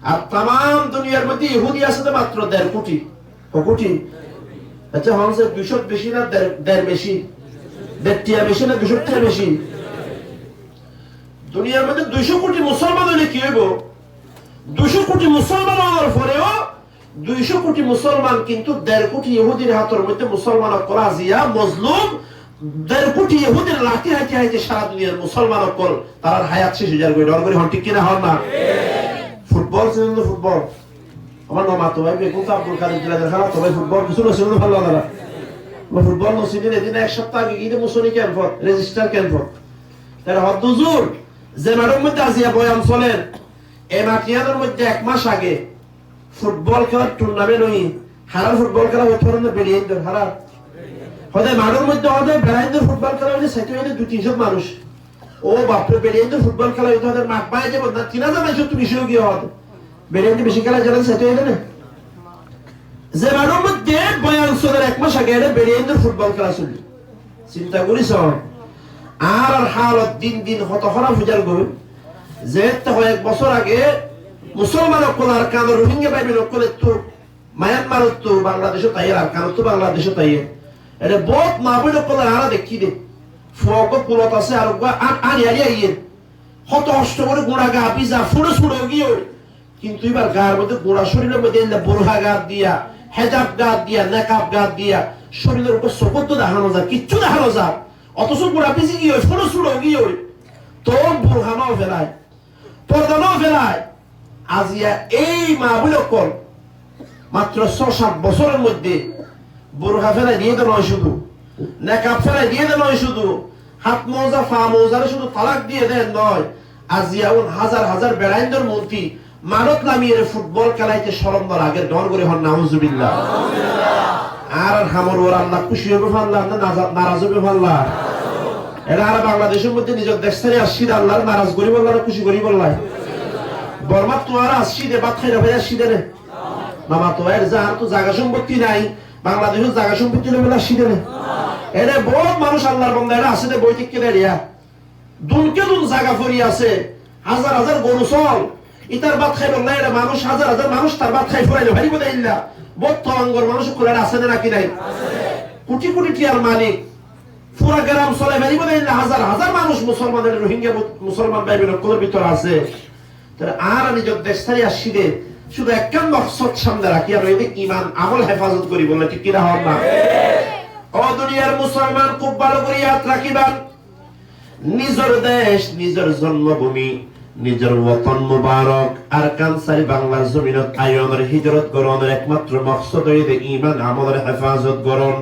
আর তাম দুনিয়ার মধ্যে ইহুদি আছে মাত্র 1.5 কোটি, কোটি। আচ্ছা হচ্ছে 200 বেশি না 1.5 বেশি, 1.5 বেশি না 200 বেশি? দুনিয়ার মধ্যে 200 কোটি মুসলমান হলে কি হইব? 200 কোটি মুসলমান হওয়ার পরেও 200 কোটি মুসলমান কিন্তু 1.5 কোটি ইহুদির হাতের মধ্যে মুসলমান করাজিয়া মজলুম। 1.5 কোটি ইহুদির লাঠি হাইতে হাইতে সারা দুনিয়ার মুসলমান অকল তার হায়াত শেষ হয়ে যাবে। ডর করে হন ঠিক কিনা হন না? ফুটবল ছিল তো ফুটবল, আমার মামা তো ভাই বেগুন আব্দুল কাদের জেলাদের খেলা তো ভাই ফুটবল কিছু ছিল ভালো লাগা। ফুটবল নসিদিন এদিন 1 সপ্তাহ আগে গিয়ে মুসলি ক্যাম্পত রেজিস্টার ক্যাম্পত তার হদ্দুজুর যে মাঠের মধ্যে আজিয়া বয়ান চলেন, এই মাটিয়ানোর মধ্যে 1 মাস আগে ফুটবল খেলার টুর্নামেন্ট হই, হারার ফুটবল খেলা হতে পারেন না, বেরিয়ে হারার হতে মাঠের মধ্যে হতে বেড়াইন্দের ফুটবল খেলা হইলে সেটা হইলে 200-300 মানুষ। ও বাপরে বেরিয়েন্দের ফুটবল খেলা হইতে হতে মাঠ পায়ে যাবো না 3000 মানুষ তো বিষয় গিয়ে হতে বেরিয়েন্দের বেশি খেলা জানেন সেটা হইলে না। যে মাঠের মধ্যে বয়ান চলের 1 মাস আগে বেরিয়েন্দের ফুটবল খেলা চলি, চিন্তা করিস। আর হালত দিন দিন হত খারাপ হয়ে যার গো। যে 1 বছর আগে মুসলমান আর কান রোহিঙ্গা বাইবেল তো মায়ানমার তো বাংলাদেশও তাই, আর কান তো বাংলাদেশও তাই। এটা বহুত মা বই হারা দেখি দে ফগ পুলত আছে আর আড়ি আড়ি আইয়ে হত অষ্ট করে গোড়া গা পিজা ফুড়ে ফুড়ে গিয়ে। কিন্তু এবার গার মধ্যে গোড়া শরীরের মধ্যে বোরহা গাত দিয়া, হেজাব গাত দিয়া, নেকাব গাত দিয়া শরীরের উপর সকত দেখানো যায়, কিচ্ছু দেখানো যায়। অথচ গোড়া পিছি গিয়ে ফুড়ে ফুড়ে গিয়ে তো বোরহানাও ফেলায়, পর্দানাও ফেলায়। আজিয়া এই মা বলে কল মাত্র 6-7 বছরের মধ্যে বোরহা ফেলাই দিয়ে তো নয়, শুধু নেকাব ফেলাই দিয়ে তো নয়, শুধু হাত মোজা ফা মোজারে শুধু তালাক দিয়ে দেন নয়। আজিয়া হাজার হাজার বেড়াইন্দর মন্ত্রী মানত নামিয়ে ফুটবল খেলাইতে শরম দর আগে ডর করে হন নাউজুবিল্লাহ। আর হামর ওর আল্লাহ খুশি হবে ফাল্লাহ না নারাজ হবে ফাল্লাহ? এরা আর বাংলাদেশের মধ্যে নিজের দেশ থেকে আসছি আল্লাহর নারাজ করি বললাম খুশি করি বললাই? বর্মা তো আর আসছি দে বাদ খাই ভাই আসছি দে রে মামা তো এর যার তো জায়গা সম্পত্তি নাই, বাংলাদেশের জায়গা সম্পত্তি নেবে আসছি দে রে। এটা বহুত মানুষ আল্লাহর বন্ধা এরা আছে বই ঠিক কেটে রিয়া দুনকে দুন জায়গা ফরি আছে, হাজার হাজার গরু চল ইতার বাদ খাই বললাই। এটা মানুষ হাজার হাজার মানুষ তার বাদ খাই ফরাইলো ভাই বোধ ইল্লা বদ্ধ অঙ্গর মানুষ খোলা আছে নাকি নাই? কোটি কোটি টিয়ার মালিক পুরা গ্রাম চলে ভাই বোধ ইল্লা হাজার হাজার মানুষ মুসলমানের রোহিঙ্গা মুসলমান বাইবেল ভিতর আছে। আর নিজের দেশ থেকে আসছি দে শুধু একখান মকসদ সামনে রাখি আর ইমান আমল হেফাজত করি বলে ঠিক কিনা হন না? ও দুনিয়ার মুসলমান খুব ভালো করে ইয়াদ রাখিবান, নিজের দেশ নিজের জন্মভূমি নিজের ওয়াতন মুবারক আর কানসারি বাংলার জমিনত আয়নের হিজরত করণের একমাত্র মকসদ হইলে ইমান আমলের হেফাজত করণ।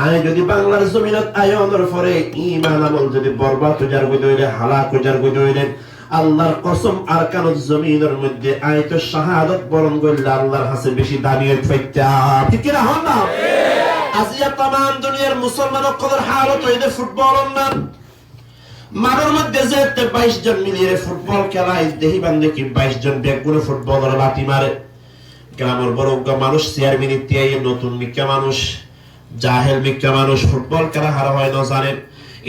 আমি যদি বাংলার জমিনত আয়নের পরে ইমান আমল যদি বরবাদ হয়ে যার হইলে হালাক হয়ে যার হইলে আল্লাহর কসম আর কানত জমিনের মধ্যে আয়ত শাহাদাত বরণ করলে আল্লাহর কাছে বেশি দাঁড়িয়ে ফাইতা ঠিক কিনা হন না? আজিয়া তাম দুনিয়ার মুসলমান কদর হালত হইলে ফুটবল অন্যান মাঠের মধ্যে যে 22 জন মিলিয়ে ফুটবল খেলায় দেহিবান দেখি 22 জন ব্যাগুলো ফুটবলের লাঠি মারে। গ্রামের বড় মানুষ চেয়ারম্যান ইত্যাদি নতুন মিক্কা মানুষ জাহেল মিক্কা মানুষ ফুটবল খেলা হারা হয় না জানেন।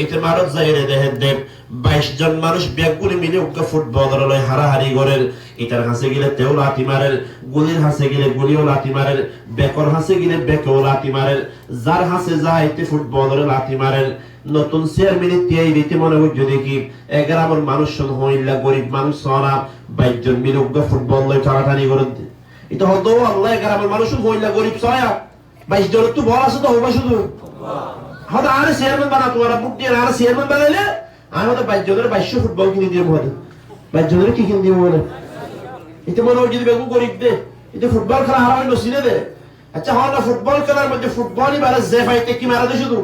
এতে মারত যাই রে দেখেন দেব 22 জন মানুষ ব্যাগুলি মিলে উকা ফুটবলের লয় হারাহারি করেন। এটার হাসে গেলে তেও লাঠি মারেন, গুলির হাসে গেলে গুলিও লাঠি মারেন, বেকর হাসে গেলে বেকেও লাঠি মারেন, যার হাসে যায় এতে ফুটবলের লাঠি মারেন। নতুন চেয়ারম্যান তিয়াই দিতে মনে হচ্ছে দেখি 11 মানুষ হইলা গরিব মানুষ সারা 22 জন মিলে উকা ফুটবল লয় টানাটানি করেন। এটা হতো আল্লাহ 11 মানুষ হইলা গরিব ছয়া 22 জন তো বল আছে তো হবা শুধু হয়তো আর চেয়ারম্যান বানাতো ওরা বুক দিয়ে আর চেয়ারম্যান বানাইলে আমি হয়তো 22 জনের 2200 ফুটবল কিনে দিয়ে বলে 22 জনের কি কিনে দিয়ে বলে। এটা মনে হয় যদি বেগু গরিব দে এটা ফুটবল খেলা হারা হইলো সিনে দে। আচ্ছা হয় না ফুটবল খেলার মধ্যে ফুটবলই বারে যে ফাইতে কি মারা দে শুধু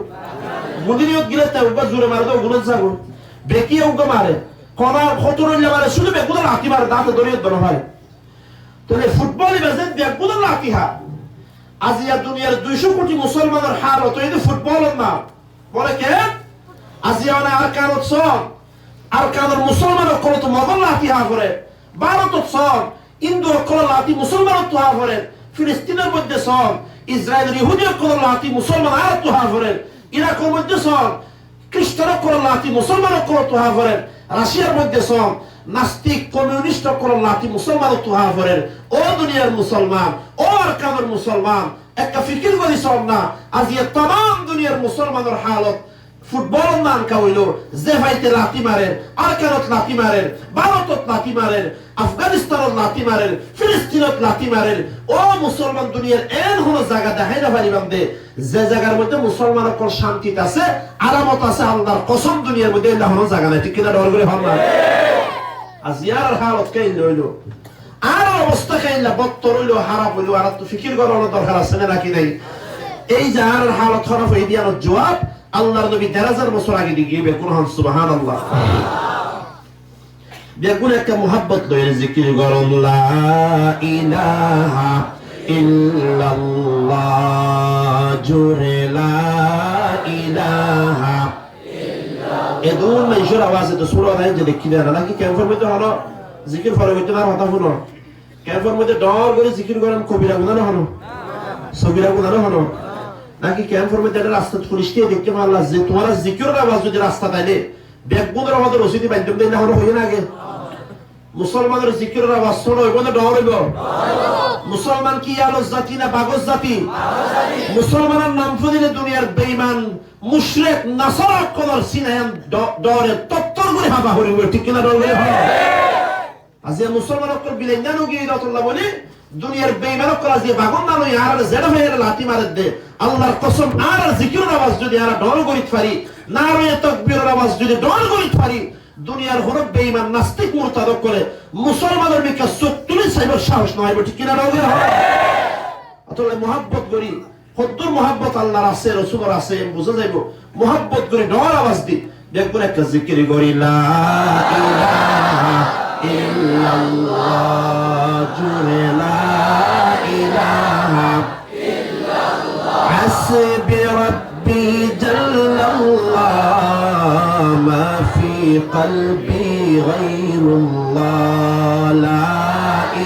গুদিনিয়ত গিলে তা উবা জোরে মারে তো গুলো যাবো বেকি উগা মারে কোনা খতরইলা মারে শুধু বেগুদা লাঠি মারে দাঁতে দরিয়ত দন হয়। তাহলে ফুটবলই বাজে বেগুদা লাঠি হা। আজিয়া দুনিয়ার 200 কোটি মুসলমানের হালত হইলে ফুটবল না বলে কে? আজিয়া না আর কারণ সব আর কাদের মুসলমান অকল তো মগল লাতি হা করে ভারত সব ইন্দু অকল লাতি মুসলমান তো হা করে ফিলিস্তিনের মধ্যে সব ইসরায়েল ইহুদি অকল লাতি মুসলমান আর তো হা করে ইরাকের মধ্যে সব খ্রিস্টান অকল লাতি মুসলমান অকল তো হা করে রাশিয়ার মধ্যে সব নাস্তিক কমিউনিস্ট অকল লাতি মুসলমান তো হা করে ও দুনিয়ার মুসলমান ও আর কাদের মুসলমান একটা ফিকির করি সব না আজ এই तमाम দুনিয়ার মুসলমানের হালত ফুটবল নাম কাউইলো যে ভাইতে লাতি মারেন আরকানত লাতি মারেন ভারতত লাতি মারেন আফগানিস্তানত লাতি মারেন ফিলিস্তিনত লাতি মারেন ও মুসলমান দুনিয়ার এন হলো জায়গা দেখাই না পারিবাম দে যে জায়গার মধ্যে মুসলমানের কোন শান্তি আছে আরামত আছে আল্লাহর কসম দুনিয়ার মধ্যে এলা হলো জায়গা নাই ঠিক কিনা ডর করে হল না আজ ইয়ার হালত কেন লইলো আর অবস্থা কেনলা বত্তর হইলো খারাপ হইলো আর তো ফিকির করার দরকার আছে না নাকি নাই এই যে আর হালত খারাপ হয়ে দিয়ার জবাব আল্লাহর নবী 1000 বছর আগে দিয়ে বেকুন হন সুবহানাল্লাহ বেকুন একটা মোহাব্বত লয়ে জিকির করুন লা ইলাহা ইল্লাল্লাহ জোরে লা ইলাহা এদুন মেজর আওয়াজে তো সুরা নাই যে দেখি না নাকি ক্যাম্পের মধ্যে হলো জিকির ফলো করতে না কথা শুনো ক্যাম্পের মধ্যে ডর করে জিকির করেন কবিরা গুনাহ না হলো সবিরা গুনাহ না হলো নাকি ক্যাম্পের মধ্যে একটা রাস্তা পুলিশ দিয়ে দেখতে পারলা যে তোমার জিকিরের আওয়াজ যদি রাস্তা তাইলে ব্যাগবুনের আওয়াজ রসিদি বাধ্যম দেই না হলো হই না আগে মুসলমানের জিকিরের আওয়াজ শুনো হইব না ডর হইব মুসলমান কি আলো জাতি না বাগজ জাতি মুসলমানের নাম শুনলে দুনিয়ার বেঈমান মুশরিক নাসারা কোনর সিনায়ান ডরে তত্তর করে হাবা হইব ঠিক কিনা ডর হইব আজি মুসলমান অকল বিলেন জানো কি রাসূলুল্লাহ বলে দুনিয়ার বেঈমান অকল আজি বাগন না লই আর জেড হয়ে লাতি মারে দে আল্লাহর কসম আর জিকিরের আওয়াজ যদি আর ডর করিত পারি নারে তাকবীরের আওয়াজ যদি ডর করিত পারি দুনিয়ার হরব বেঈমান নাস্তিক মুরতাদ করে মুসলমানের মিকা চোখ তুলে সাইবার সাহস না হইব ঠিক কিনা ডর হয় অতলে মুহাব্বত করি কদ্দুর মুহাব্বত আল্লাহর আছে রাসূলের আছে বুঝা যাইব মুহাব্বত করে ডর আওয়াজ দি দেখবেন একটা জিকির করি লা ইলাহা ইল্লাল্লাহ জুরে লা ইলাহা ইল্লাল্লাহ হাসবি রাব্বি জাল্লাল্লাহ মা ফি কলবি গায়রুল্লাহ লা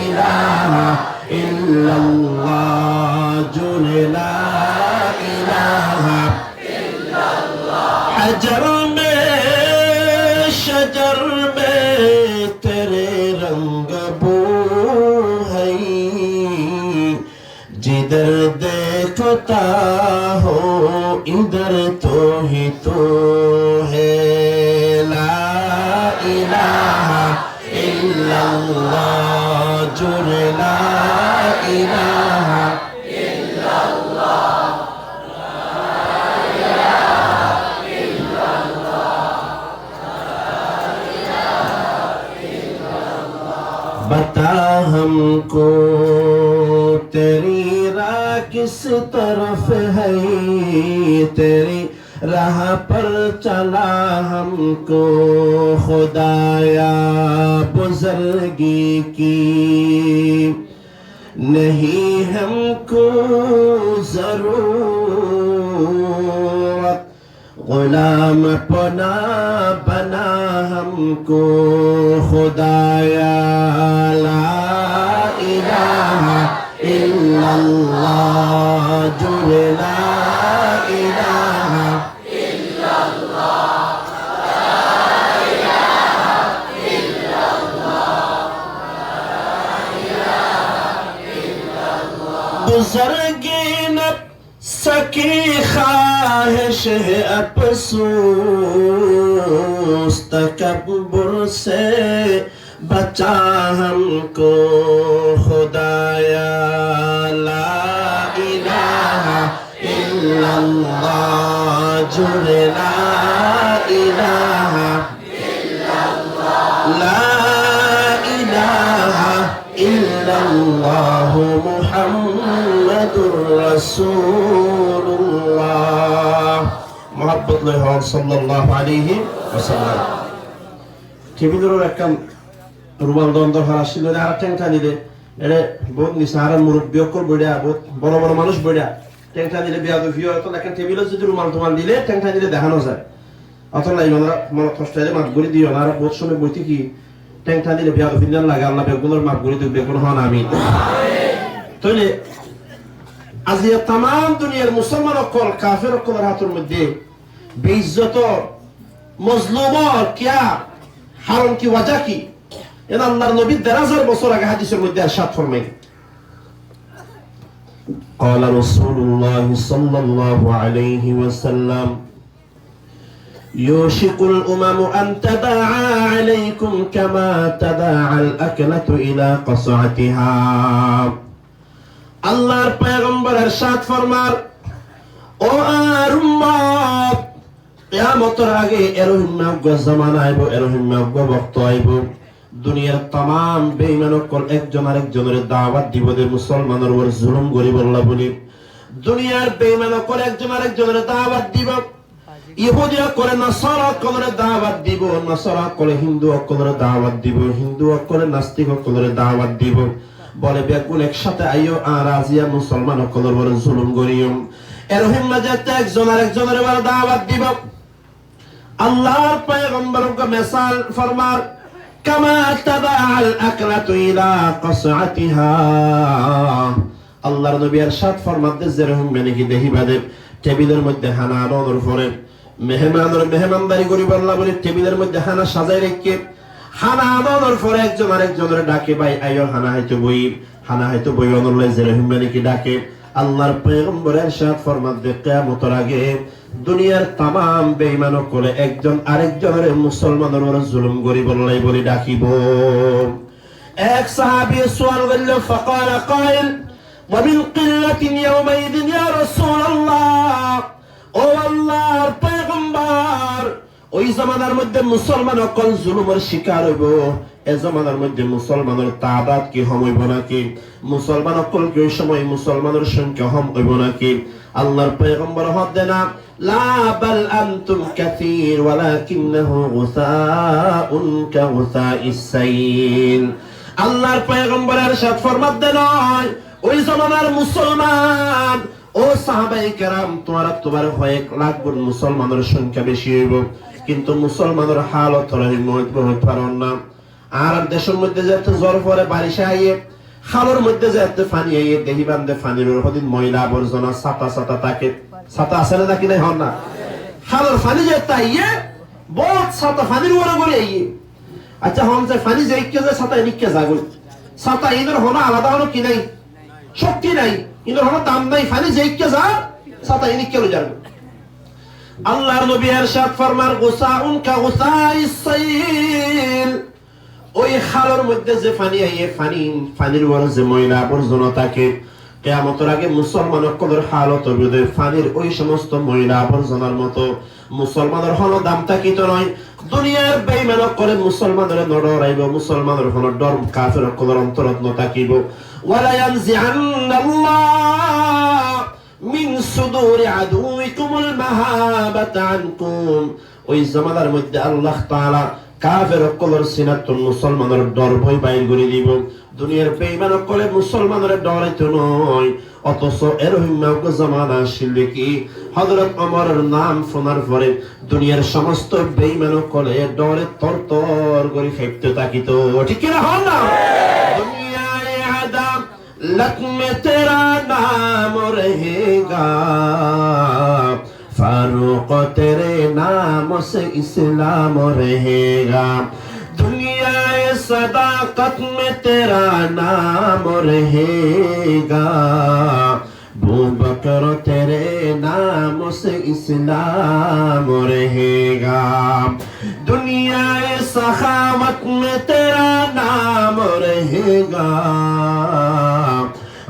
ইলাহা ইল্লাল্লাহ জুরে লা ইলাহা ইল্লাল্লাহ হাজার মে শজর মে जिधर देखता हो इधर तो ही तो है ला इलाहा इल्लल्लाह जुरे ला इलाहा इल्लल्लाह बता हमको तेरी राह किस तरफ है तेरी राह पर चला हमको खुदाया बुजुर्गी की नहीं हमको जरूरत गुलाम पना बना हमको खुदाया ला इलाहा इल्लल्लाह जुरे ला इलाहा इल्लल्लाह ला इलाहा इल्लल्लाह ला इलाहा इल्लल्लाह बुजुर्गी न सकी ख्वाहिश है अफसोस तकब्बुर से बचा हमको खुदाया ला इलाहा इल्लल्लाह जुरे ला इलाहा इल्लल्लाह ला इलाहा इल्लल्लाह मुहम्मदुर রাসূলুল্লাহ মুহাব্বত লহ সাল্লাল্লাহু আলাইহি ওয়াসাল্লাম টেবিলের একটা রুমাল দন্দ হাসিল আর টেংটা দিলে এরে বহুত নিসারা মুরব্বি অকল বড়িয়া বহুত বড় বড় মানুষ বড়িয়া টেংটা দিলে বিয়া ভিউ তো একটা টেবিলে যদি রুমাল তোমাল দিলে টেংটা দিলে দেখানো যায় অথবা ইমানরা মনে কষ্টের মাপ করে দিও না। আর বহুত সময় বইতে কি ট্যাংটা দিলে বিয়া ফিন্দান লাগে, আল্লাহ বেগুলোর মাপ করে দিও, বেগুন হন আমি তাইলে আজিয়া তাম দুনিয়ার মুসলমান অকল কাফের অকলের হাতের মধ্যে বেইজ্জত মজলুম কিয়া হারম কি ওয়াজা কি এটা আল্লাহর নবী ১,৫০০ বছর আগে হাদিসের মধ্যে ইরশাদ ফরমায় قال رسول الله صلى الله عليه وسلم يوشك الأمم أن تداعى عليكم كما تداعى الأكلة إلى قصعتها আল্লাহর পয়গম্বর ইরশাদ ফরমার ও আর উম্মত কিয়ামতের আগে এরকম জামানা আইব, এরকম বক্ত আইব, দুনিয়ার तमाम বেঈমান কল একজন আরেকজনের দাওয়াত দিব দে মুসলমানের উপর জুলুম করিব আল্লাহ বলি। দুনিয়ার বেঈমান কল একজন আরেকজনের দাওয়াত দিব, ইহুদিরা করে নাসারা কলরে দাওয়াত দিব, নাসারা করে হিন্দু কলরে দাওয়াত দিব, হিন্দু করে নাস্তিক কলরে দাওয়াত দিব। বলে বেকুল একসাথে আইও আর আজিয়া মুসলমান কলর উপর জুলুম করিও, এরকম মাঝে একজন আরেকজনের উপর দাওয়াত দিব। আল্লাহর পয়গম্বর কা মিসাল ফরমার কামা তাদাআল আকলাতু ইলা কসআতিহা। আল্লাহর নবী ইরশাদ ফরমাতে যেরকম মানে কি দেহিবাদে টেবিলের মধ্যে হানা আনোর পরে মেহমানদারি করি আল্লাহ বলে টেবিলের মধ্যে হানা সাজাই রেখে হানা আনোর পরে একজন আরেকজনের ডাকে ভাই আইও হানা হয়তো বই অনলে যেরকম মানে কি ডাকে। আল্লাহর পয়গম্বর ইরশাদ ফরমাতে কিয়ামতের আগে দুনিয়ার तमाम বেঈমান করে একজন আরেকজনের মুসলমানের উপর জুলুম করি বললাই বলি ডাকিব। এক সাহাবী সওয়াল করল فقال قائل ومن قلة يومئذ يا رسول الله ও আল্লাহর পয়গম্বর ওই জামানার মধ্যে মুসলমান কোন জুলুমের শিকার হইব, এই জামানার মধ্যে মুসলমানের তাদাদ কি কম হইব নাকি, মুসলমান কোন কি ওই সময় মুসলমানের সংখ্যা কম হইব নাকি? আল্লাহর পয়গম্বর হদে না লা বাল আনতুম কাসীর ওয়ালাকিন্নাহু গুসাউন কাগুসাইস সাইল। আল্লাহর পয়গম্বর ইরশাদ ফরমাতে নয় ওই জামানার মুসলমান ও সাহাবায়ে কেরাম তোমার কয়েক লাখ গুণ মুসলমানের সংখ্যা বেশি হইব, কিন্তু মুসলমানের হালত হইতে পারন না। আর দেশের মধ্যে যেতে জ্বর পরে বারিশা আইয়ে খালের মধ্যে যেতে পানি আইয়ে দেহি বান্ধে পানির হদিন ময়লা আবর্জনা ছাতা থাকে, ছাতা আছে না নাকি নাই হন না, খালের পানি যেতে আইয়ে বহুত ছাতা পানির ওরা করে আইয়ে। আচ্ছা হন যে পানি যে ছাতা নিকে যাগল ছাতা ইনের হনা আলাদা হলো কি নাই, শক্তি নাই, ইনের হনা দাম নাই, পানি যে যা ছাতা ইনিকে যাবে। আল্লাহর নবী ইরশাদ ফরমার গুসাউন কাগুসাইস সাইল। ওই খালের মধ্যে যে পানি আইয়ে পানির উপর যে ময়লা আবর্জনা থাকে কিয়ামতের আগে মুসলমান সকলের হালত হবে পানির ওই সমস্ত ময়লা আবর্জনার মতো। মুসলমানের হলো দাম থাকিত নয়, দুনিয়ার বেঈমান করে মুসলমানের নড়াইব, মুসলমানের হলো ডর কাফের সকলের অন্তরত থাকিব। ওয়ালা ইয়ানজিআন্নাল্লাহ মিন সুদুরি আদুইকুমুল মাহাবাতা আনকুম। ওই জামানার মধ্যে আল্লাহ তাআলা কাফের সকলের সিনাতুল মুসলমানের ডর ভয় বাইর করে দিব। দুনিয়ার বেঈমান সকলে মুসলমানের ডরাইতো নয়, অথচ এরকম জামানা আসিল কি হযরত ওমরের নাম শোনার পরে দুনিয়ার সমস্ত বেঈমান সকলে ডরে তরতর করে খাইতে থাকিত। ঠিক কি না হল না? দুনিয়ায় আদম लक में तेरा नाम रहेगा, फारूक तेरे नाम से इस्लाम रहेगा। दुनिया सदाकत में तेरा नाम रहेगा, अबू बकर तेरे नाम से इस्लाम रहेगा। दुनिया सखावत में तेरा नाम रहेगा,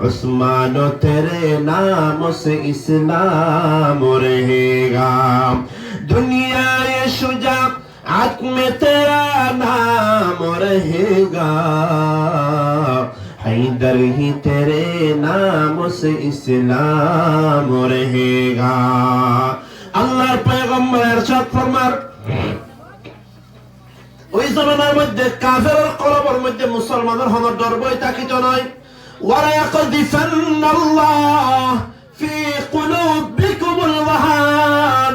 उस्मान तेरे नाम से इस्लाम रहेगा। दुनिया शुजाअत में तेरा नाम रहेगा, हैदर ही तेरे नाम से इस्लाम रहेगा। আল্লাহর পয়গম্বর ইরশাদ ফরমার ওই জামানার মধ্যে কাফেরের কলবের মধ্যে মুসলমানের হনর ডর ভয় থাকিত নয়। ওয়ালা ইয়াকযিফান্নাল্লাহ ফি কুলুবিকুমুল ওয়াহান।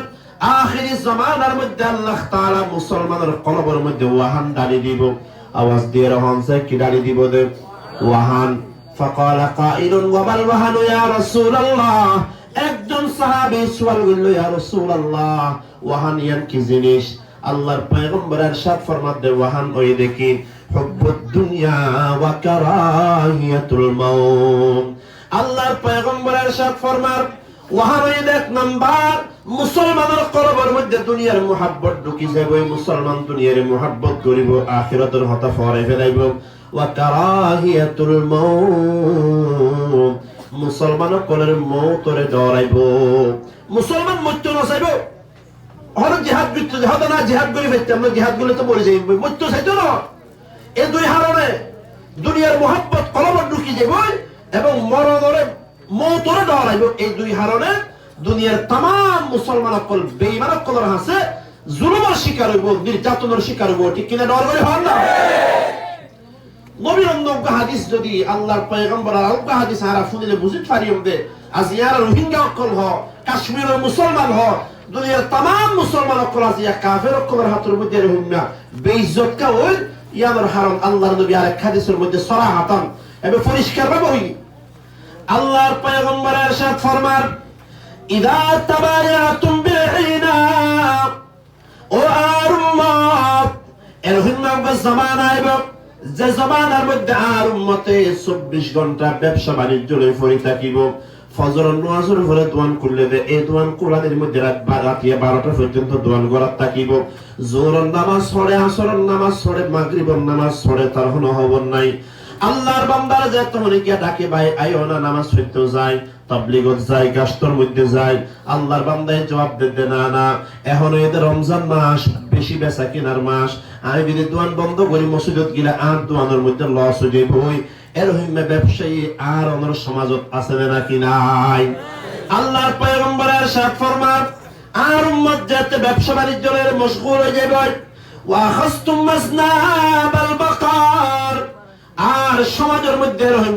আখিরি জামানার মধ্যে আল্লাহ তাআলা মুসলমানের কলবের মধ্যে ওয়াহান ডালি দিব। আওয়াজ দিয়ে রহনসে কি ডালি দিব দে ওয়াহান। ফাকালা কাইলুন ওয়া মাল ওয়াহানু ইয়া রাসূলুল্লাহ, একজন সাহাবী সওয়াল করল, ইয়া রাসূলুল্লাহ ওয়াহান ইয়ান কি জিনিস? আল্লাহর পয়গম্বর ইরশাদ ফরমাতে ওয়াহান ওই দেখি হুব্বুদ দুনিয়া ওয়া কারাহিয়াতুল মাউত। আল্লাহর পয়গম্বর ইরশাদ ফরমার ওয়াহান ওই এক নাম্বার মুসলমানের কলবের মধ্যে দুনিয়ার মুহাব্বত ঢুকি যাবে, মুসলমান দুনিয়ার মুহাব্বত করিব, আখিরাতের হতা ফরে ফেলাইব। ওয়া কারাহিয়াতুল মাউত, মুসলমানের কলের মৌতরে ডরাইব, মুসলমান মৃত্যু না চাইব। হল জিহাদ মৃত্যু জিহাদ না, জিহাদ করে ফেলতে আমরা জিহাদ গুলো তো মরে যাইব, মৃত্যু চাইতো না। এই দুই হারণে দুনিয়ার মুহাব্বত কলবে ঢুকি যাব এবং মরণরে মৌতরে ডরাইব। এই দুই হারণে দুনিয়ার तमाम মুসলমান সকল বেঈমান সকলের হাসে জুলুমের শিকার হইব, নির্যাতনের শিকার হইব। ঠিক কিনা? ডর করে হন না। নবীর অন্য হাদিস যদি আল্লাহর পয়গম্বর আল্লাহ হাদিস আর শুনলে বুঝিত পারিম দে আজ ইয়ার রোহিঙ্গা সকল হ, কাশ্মীরের মুসলমান হ, দুনিয়ার तमाम মুসলমান সকল আজ ইয়া কাফের সকলের হাতের মধ্যে রহিমনা বেইজ্জত কা হই ইয়ার হারাম। আল্লাহর নবী আরেক হাদিসের মধ্যে সরাহাতান এবং পরিষ্কার ভাবে হই আল্লাহর পয়গম্বর ইরশাদ ফরমার ইদা তাবায়াতুম বিহিনা ও আর উম্মত, এরহিমনা জামানা আইব যে জামানার মধ্যে আর উম্মতে 24 ঘন্টা ব্যবসা বাণিজ্য লই পড়ে থাকিব। ফজরের নামাজের পরে দোয়ান করলে দে এই দোয়ান কোরআনের মধ্যে রাত 12টা পর্যন্ত দোয়ান করা থাকিব। জোহরের নামাজ পড়ে, আসরের নামাজ পড়ে, মাগরিবের নামাজ পড়ে, তার কোনো খবর নাই। আল্লাহর বান্দারা যে তখন গিয়া ডাকে ভাই আইও না, নামাজ পড়তে যায়, তাবলীগত যায়, গাস্তর মধ্যে যায়। আল্লাহর বান্দায় জবাব দিতে না না, এখন এদের রমজান মাস, বেশি বেচা কেনার মাস, আমি যদি দোয়ান বন্ধ করি মসজিদত গিলা আর দোয়ানের মধ্যে লস হয়ে যাইব। এরকম ব্যবসায়ী আর অন্য সমাজত আছে নাকি নাই? আল্লাহর পয়গম্বর ইরশাদ ফরমান আর উম্মত যাতে ব্যবসা বাণিজ্যের মশগুল হয়ে যাবে। ওয়া খাসতুম মাসনাবাল বাকার, আর সমাজের মধ্যে রহিম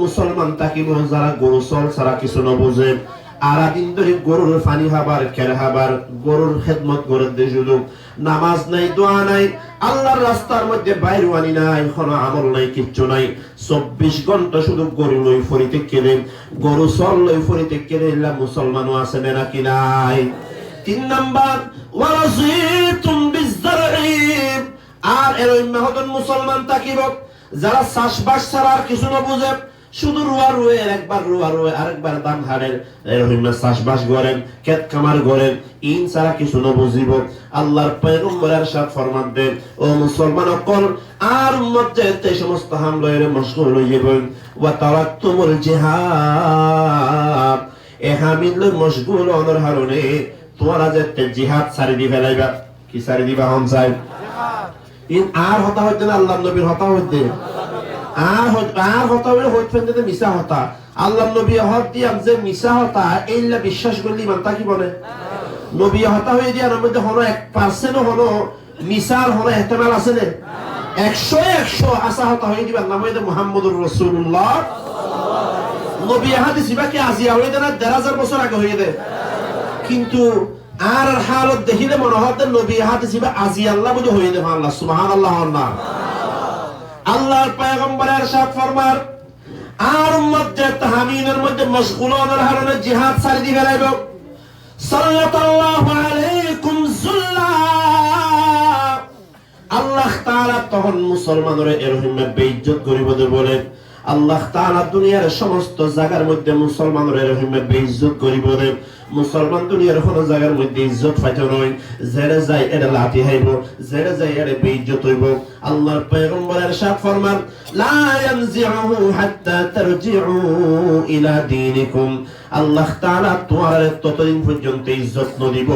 মুসলমান থাকিব যারা গরু চল ছাড়া কিছু না বুঝে, আর দিন ধরে গরুর পানি খাবার, খের খাবার, গরুর খেদমত করে দিয়ে শুধু নামাজ নাই, দোয়া নাই, আল্লাহর রাস্তার মধ্যে বাইরে আনি নাই, কোনো আমল নাই, কিচ্ছু নাই। 24 ঘন্টা শুধু গরু লই ফরিতে কেলে, গরু চল লই ফরিতে কেলে মুসলমানও আছে নাকি নাই? 3 নাম্বার ওয়ারাজিতুম বিজজারঈ, আর এরহিম মুসলমান থাকিব যারা চাষবাস ছাড়া আর কিছু না বুঝে, শুধু রুয়া রুয়ে, একবার রুয়া রুয়ে আরেকবার দান হারেন, এরহিম চাষবাস করেন, ক্ষেত খামার করেন, ইন ছাড়া কিছু না বুঝিব। আল্লাহর পয়গম্বর ইরশাদ ফরমান দেন ও মুসলমান সকল আর উম্মত যেতে সমস্ত হামলায় মশগুল হয়ে যাবেন। ওয়া তারাকতুমুল জিহাদ, এ হামিলের মশগুল অনর হারণে তোমরা যেতে জিহাদ ছাড়ি দি ফেলাইবা। কি ছাড়ি দিবা? হন চাই ইন আর হতা হইতে না, আল্লাহর নবীর হতা হইতে আর হতা হইলে হইতে ফেলতে মিশা হতা। আল্লাহর নবী হত দিয়াম যে মিশা হতা এইলা বিশ্বাস করলে ইমান তা কি বলে? নবী হতা হয়ে দিয়ার মধ্যে হলো 1% হলো মিশার হলো ইহতিমাল আছে না? 100 আসা হতা হয়ে দিবার নাম হইতে মুহাম্মদুর রাসূলুল্লাহ। নবী হাদিস বাকি আজিয়া হয়ে দেনা 1000 বছর আগে হয়ে দে, কিন্তু আর হালত দেখিলে মনে হয় নবী হাদিস আজি আল্লাহ বুঝে হয়ে দেবে। আল্লাহ সুবহানাল্লাহ। আল্লাহর পয়গম্বর ইরশাদ ফরমার আর উম্মত যে তাহমিনের মধ্যে মশগুল হওয়ার কারণে জিহাদ ছাড়ি দি ফেলাইব। সাল্লাল্লাহু আলাইকুম যুল্লা, আল্লাহ তাআলা তখন মুসলমানরে এরহিম বেইজ্জত করিব বলে আল্লাহ তাআলা দুনিয়ার সমস্ত জায়গার মধ্যে মুসলমানরে এরহিম বেইজ্জত করিব দে। মুসলমান দুনিয়ার কোন জায়গার মধ্যে ইজ্জত পাইতো নয়, যেড়ে যায় এর লাঠি হাইব, যেড়ে যায় এর বেইজ্জত হইব। আল্লাহর পয়গম্বর ইরশাদ ফরমান লা ইয়ানজিহু হাত্তা তারজিউ ইলা দীনিকুম, আল্লাহ তাআলা তোমারে ততদিন পর্যন্ত ইজ্জত ন দিব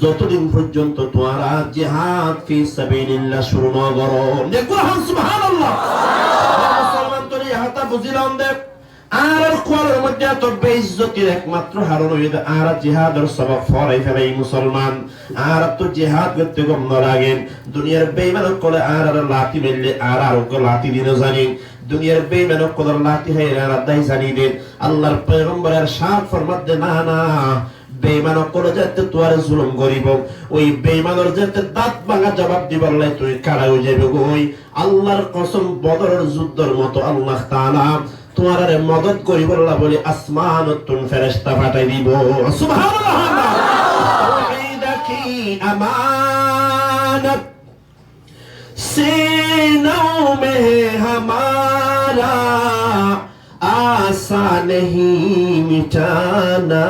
যতদিন পর্যন্ত তোমরা জিহাদ ফি সাবিলিল্লাহ শুরু না করো। দেখো সুবহানাল্লাহ। মুসলমান তো ইহাতা বুঝিলাম দেখ আর কোয়ালের মধ্যে তো বেইজ্জতির একমাত্র হারণ হইতে আর জিহাদের সবক ফরাই ফেলে মুসলমান। আর তো জিহাদ করতে গম লাগেন দুনিয়ার বেঈমান কোলে আর লাঠি মেললে আর লাঠি দিনে জানি, দুনিয়ার বেঈমান কোলে লাঠি হয় আর দাই জানি দেন। আল্লাহর পয়গম্বরের সাথ ফরমাতে না না বেঈমান করে যেতে তোয়ারে জুলুম করিব ওই বেঈমানের যেতে দাঁত ভাঙা জবাব দিবার লাই তুই কারা হয়ে যাবে ওই আল্লাহর কসম বদরের যুদ্ধের মতো আল্লাহ তাআলা তোমারে মদদ করিব আল্লাহ বলে আসমানতুন ফেরেশতা পাঠাই দিব সুবহানাল্লাহ তাওহীদকি আমানত सीनों में हमारा आसा नहीं मिटाना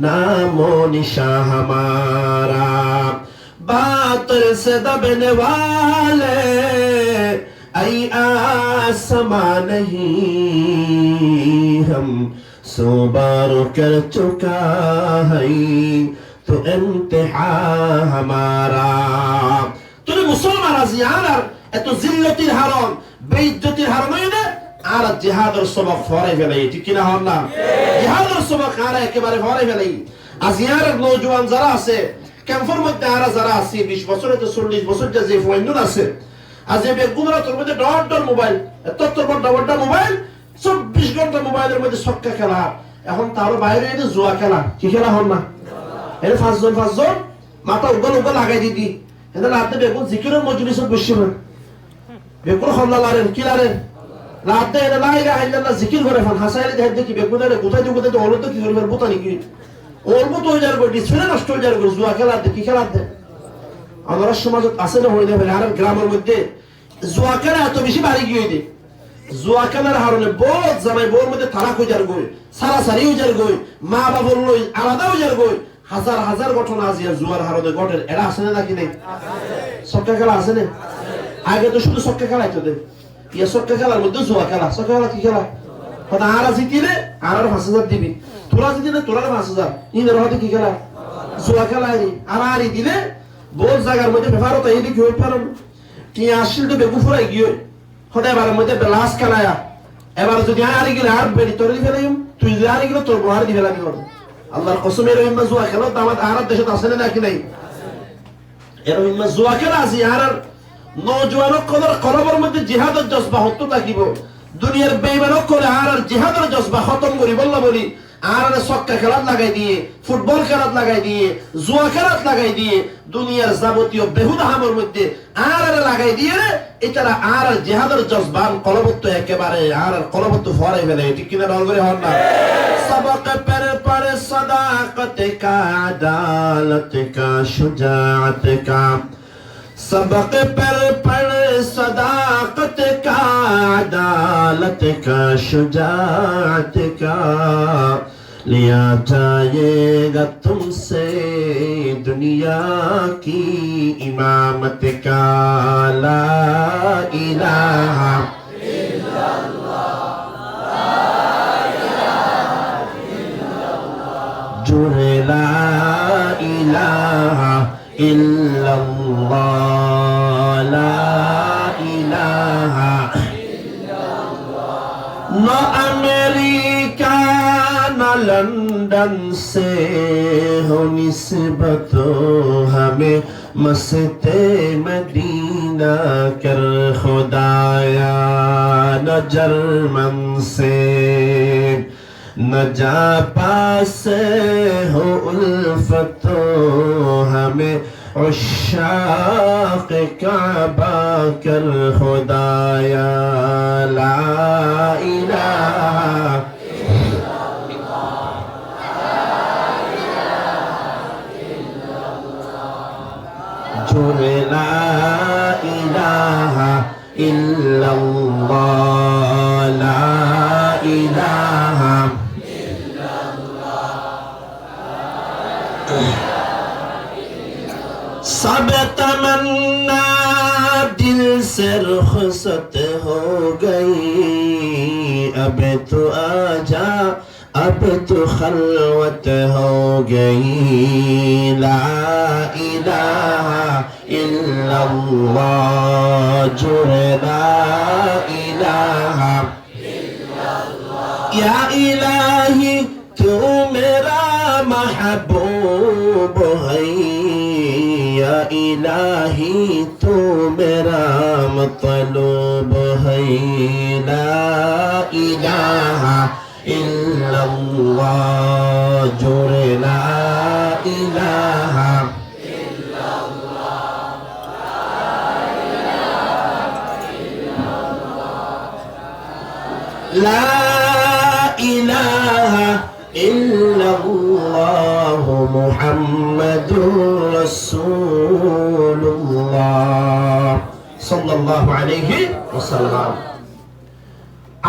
नामो निशा हमारा बातिल से दबने वाले ऐ आसमां नहीं हम सौ बार कर चुका है तो इम्तिहा हमारा তুমি মুসলমান আছি আর এত জিল্লতির হারণ বেইজ্জতির হারণ হইলে আর জিহাদের সবক ফরে ফেলাই ঠিক কিনা হন না জিহাদের সবক আর একেবারে ফরে ফেলাই আজিয়ার নওজোয়ান যারা আছে ক্যাম্পের মধ্যে আর যারা আছে 20 বছর থেকে 40 বছর যে ফয়নুন আছে আজ এই বেগুমরা তোর মধ্যে ডট মোবাইল এত বড় মোবাইল 24 ঘন্টা মোবাইলের মধ্যে সক্কা খেলা এখন তারও বাইরে এনে জুয়া খেলা কি খেলা হন না এর পাঁচজন মাথা উগল লাগাই দিদি এটা রাতে বেগুন জিকিরের মজলিসে বসে না বেগুন খল্লা লারেন কি লারেন রাতে এটা লা ইলাহা ইল্লাল্লাহ জিকির করে ফান হাসাইলে দেখ দেখি বেগুনের কোথায় অলতো কি করবে বুতা নাকি অলতো হয়ে যাবে ডিসপ্লে নষ্ট হয়ে যাবে জুয়া খেলা কি খেলা দে আমাদের সমাজত আছে না হয়ে যাবে আর গ্রামের মধ্যে জুয়া খেলা এত বেশি বাড়ি গিয়ে দে জুয়া খেলার হারণে বহুত জামাই বউর মধ্যে তালাক হয়ে যার গই সারাসারি হয়ে যার গই মা বাবার লই আলাদা হয়ে যার গই হাজার হাজার ঘটনা আছে জুয়ার হারণে ঘটের এরা আছে না নাকি নেই সক্কা খেলা আছে না আগে তো শুধু সক্কা খেলাই তো দে ইয়া সক্কা খেলার মধ্যে জুয়া খেলা সক্কা খেলা কি খেলা কথা আর জিতিলে আর 5000 দিবি তোরা জিতিলে তোরা 5000 ইনের হতে কি খেলা জুয়া খেলা আর দিলে বহু জায়গার মধ্যে ব্যাপারও তাই দেখি হই পারো কি আসিল তো বেগু ফুরাই গিয়ে হতে এবার মধ্যে লাশ খেলায়া এবার যদি আর গেলে আর বেরি তোর দি ফেলাইম তুই যদি আর গেলে তোর বহার দি ফেলাবি আল্লাহর কসমের রহিমা জুয়া খেলা দামাত আর দেশে আছে না নাকি নাই এর রহিমা জুয়া খেলা আছে আর নওজোয়ানক কলবের মধ্যে জিহাদের জজবা হতো থাকিব দুনিয়ার বেঈমানক করে আর জিহাদের জজবা খতম করি বললা বলি আর সক্কা খেলাত লাগাই দিয়ে ফুটবল খেলাত লাগাই দিয়ে জুয়া খেলাত লাগাই দিয়ে দুনিয়ার যাবতীয় বেহুদা হামের মধ্যে আর লাগাই দিয়ে এটারা আর জিহাদের জজবান কলবত একেবারে আর কলবত ফরাই ফেলে ঠিক কিনা নগরে হন না सबक पर पड़ सदाकत का अदालत का शुजाअत का सबक पर पड़ सदाकत का अदालत का शुजाअत का लिया जाएगा तुमसे दुनिया की इमामत का ला इलाहा जुरे ला इलाहा इल्लल्लाह ला इलाहा न अमेरिका न लंदन से हो निस्बत हमें मस्ते मदीना कर खुदाया न जर्मन से न जा पासे हो उल्फतो हमें उश्शाक़ काबा कर खुदाया ला इलाहा जुरे ला इलाहा इल्लल्लाह ला इलाहा सब तमन्ना दिल से रुखसत हो गई अब तो आजा अब तो खलवत हो गई ला इलाहा इल्लल्लाह जुरे ला इलाहा या इलाही तू मेरा महबूब है या इलाही तू मेरा मतलूब है ला इलाहा इल्लल्लाह जो লা ইলাহা ইল্লাল্লাহ মুহাম্মাদুর রাসূলুল্লাহ সাল্লাল্লাহু আলাইহি ওয়াসাল্লাম।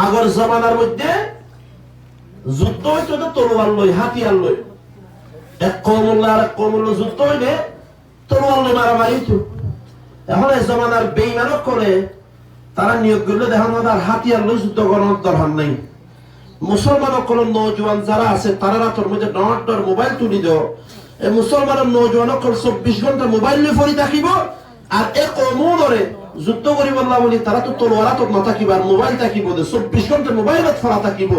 আগর জামানার মধ্যে যুদ্ধ হইতো তো তলোয়ার লই, হাতিয়ার লই। এক কওমুল্লাহ আর এক কওমুল্লাহ যুদ্ধ হইলে তলোয়ার লই মারামারি হইতো। এখন এই জমানার বেঈমানক করে তারা নিয়োগ করলে দেখানো তার হাতিয়ার লই যুদ্ধ করার দরকার নাই। মুসলমানক কোন নওজোয়ান যারা আছে তারা তোর মধ্যে ডর মোবাইল তুলি দাও। এই মুসলমানের নওজোয়ানক 24 ঘন্টা মোবাইল নিয়ে পড়ি থাকিব আর এক কওমও ধরে যুদ্ধ করিব না বলি তারা তো তলোয়ার তো না থাকিব আর মোবাইল থাকিব, 24 ঘন্টা মোবাইলত ফরা থাকিব।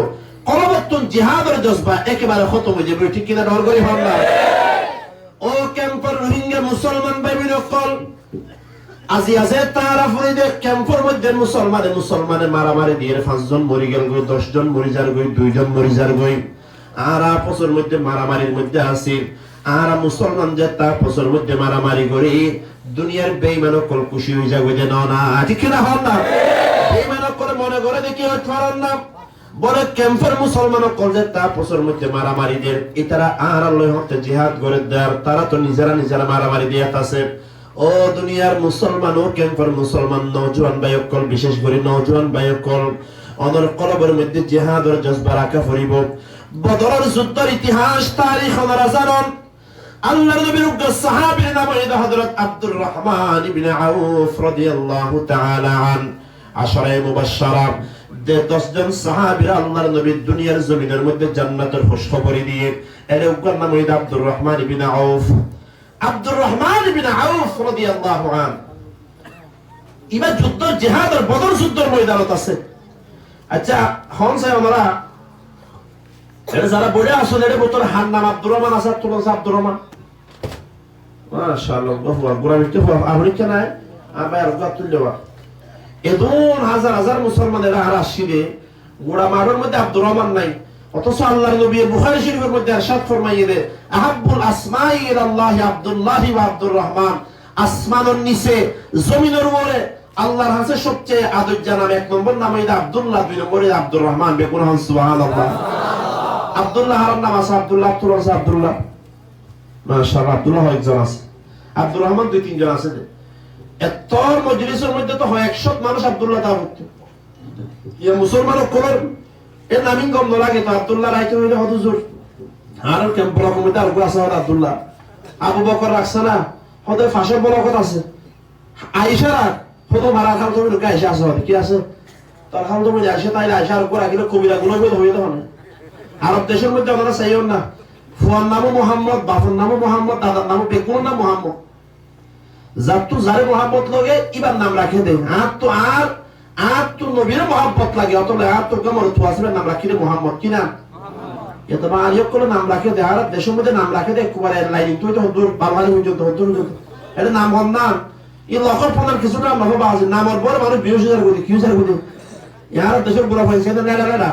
কলবত্তন জিহাদের জজবা একেবারে খতম হয়ে যাবে, ঠিক কিনা? ডর করি ভাব না। ও ক্যাম্পার রোহিঙ্গা মুসলমান ভাই বিরকল আজি আছে তারা ফরিদে ক্যাম্পের মধ্যে মুসলমানে মারামারি দিয়ে 5 জন মরি গেল গই, 10 জন মরি যার গই, 2 জন মরি যার গই। আর আপসের মধ্যে মারামারির মধ্যে আছে আর মুসলমান যে তার আপসের মধ্যে মারামারি করি দুনিয়ার বেঈমানক কল খুশি হয়ে যাবে যে না ঠিক কিনা হল না? বেঈমানক করে মনে করে দেখি হতে পারেন না বলে ক্যাম্পের মুসলমানক কল যে তার আপসের মধ্যে মারামারি দেয় এটারা আর আল্লাহ হতে জিহাদ করে দেয়, তারা তো নিজেরা মারামারি দিয়ে আছে। ও দুনিয়ার মুসলমান ও ক্যাম্পের মুসলমান নওজোয়ান ভাইসকল, বিশেষ করে নওজোয়ান ভাইসকল অনর কলবের মধ্যে জিহাদের জজবা রাখা পড়িব। বদরের যুদ্ধের ইতিহাস তারিখ ওনারা জানেন। আল্লাহর নবীর উগ্র সাহাবীর নাম হযরত আব্দুর রহমান ইবনে আউফ রাদিয়াল্লাহু তাআলা আন। আশরায়ে মুবাশশারা যে 10 জন সাহাবীরা আল্লাহর নবীর দুনিয়ার জমিনের মধ্যে জান্নাতের খুশখবরি দিয়ে এর উগ্র নাম আব্দুর রহমান ইবনে আউফ। আব্দুর রহমান ইবনে আউফ রাদিয়াল্লাহু আনহু ইবা যুদ্ধ জিহাদের বদর যুদ্ধের ময়দানত আছে। আচ্ছা হন সাহেব আমরা এর যারা বলে আসলে এর ভিতর হার নাম আব্দুর রহমান আছে, তোর আব্দুর রহমান মাশাআল্লাহ বহু গুরামিতে আমেরিকা নাই আমরা আর গাতুল দেওয়া এদুন হাজার মুসলমানেরা আর আসিবে গোড়া মাঠের মধ্যে আব্দুর রহমান নাই। অথচ আল্লাহর নবী বুখারী শরীফের মধ্যে ইরশাদ ফরমাইয়ে দেন আহাব্বুল আসমাই ইলাল্লাহি আব্দুল্লাহ ওয়া আব্দুর রহমান। আসমানের নিচে জমিনের উপরে আল্লাহর কাছে সবচেয়ে আদর্যা নাম 1 নম্বর নাম হইছে আব্দুল্লাহ, 2 নম্বরে আব্দুর রহমান। বেকুন হান সুবহানাল্লাহ। আব্দুল্লাহ হারাম নাম আছে, আব্দুল্লাহ তোর আছে আব্দুল্লাহ মাশাআল্লাহ। আব্দুল্লাহ একজন আছে, আব্দুর রহমান 2-3 জন আছে। এত মজলিসের মধ্যে তো হয় 100 মানুষ আব্দুল্লাহ তা হচ্ছে ইয়া মুসলমানও কোন এ নামিন গম লাগে তো আব্দুল্লাহ রাইতে হইলে হুজুর আর ক্যাম্প রকমতে আর আছে আব্দুল্লাহ। আবু বকর রাখছে না হতে ফাঁসের বরকত আছে। আয়েশা হতো মারা খাল তুমি ঢুকে আয়েশা আছে কি আছে তার খাল তুমি আয়েশা তাইলে আয়েশার উপর আগিলে কবিরা গুলো হয়ে তখন আরব দেশের মধ্যে ওনারা চাইও না ফুয়ার নামও মোহাম্মদ, বাপের নামও মোহাম্মদ, দাদার নামও বেকুন নাম মোহাম্মদ। যার তো যারে মোহাম্মদ লগে ইবার নাম রাখে দে আর তো নবীর মোহাম্মত লাগে অত আর তো কেমন তো আসবে নাম রাখি দে মোহাম্মদ কি নাম এত বা আলিয়ক করে নাম রাখে দে আর দেশের মধ্যে নাম রাখে দে একবারে লাইন তুই তো হদুর বাঙালি পর্যন্ত হদুর এটা নাম হন না এই লকর ফোনের কিছুটা নব আছে নামর পরে মানুষ 20,000 কোটি 20,000 কোটি ইয়ার দেশের বুড়া পয়সা না না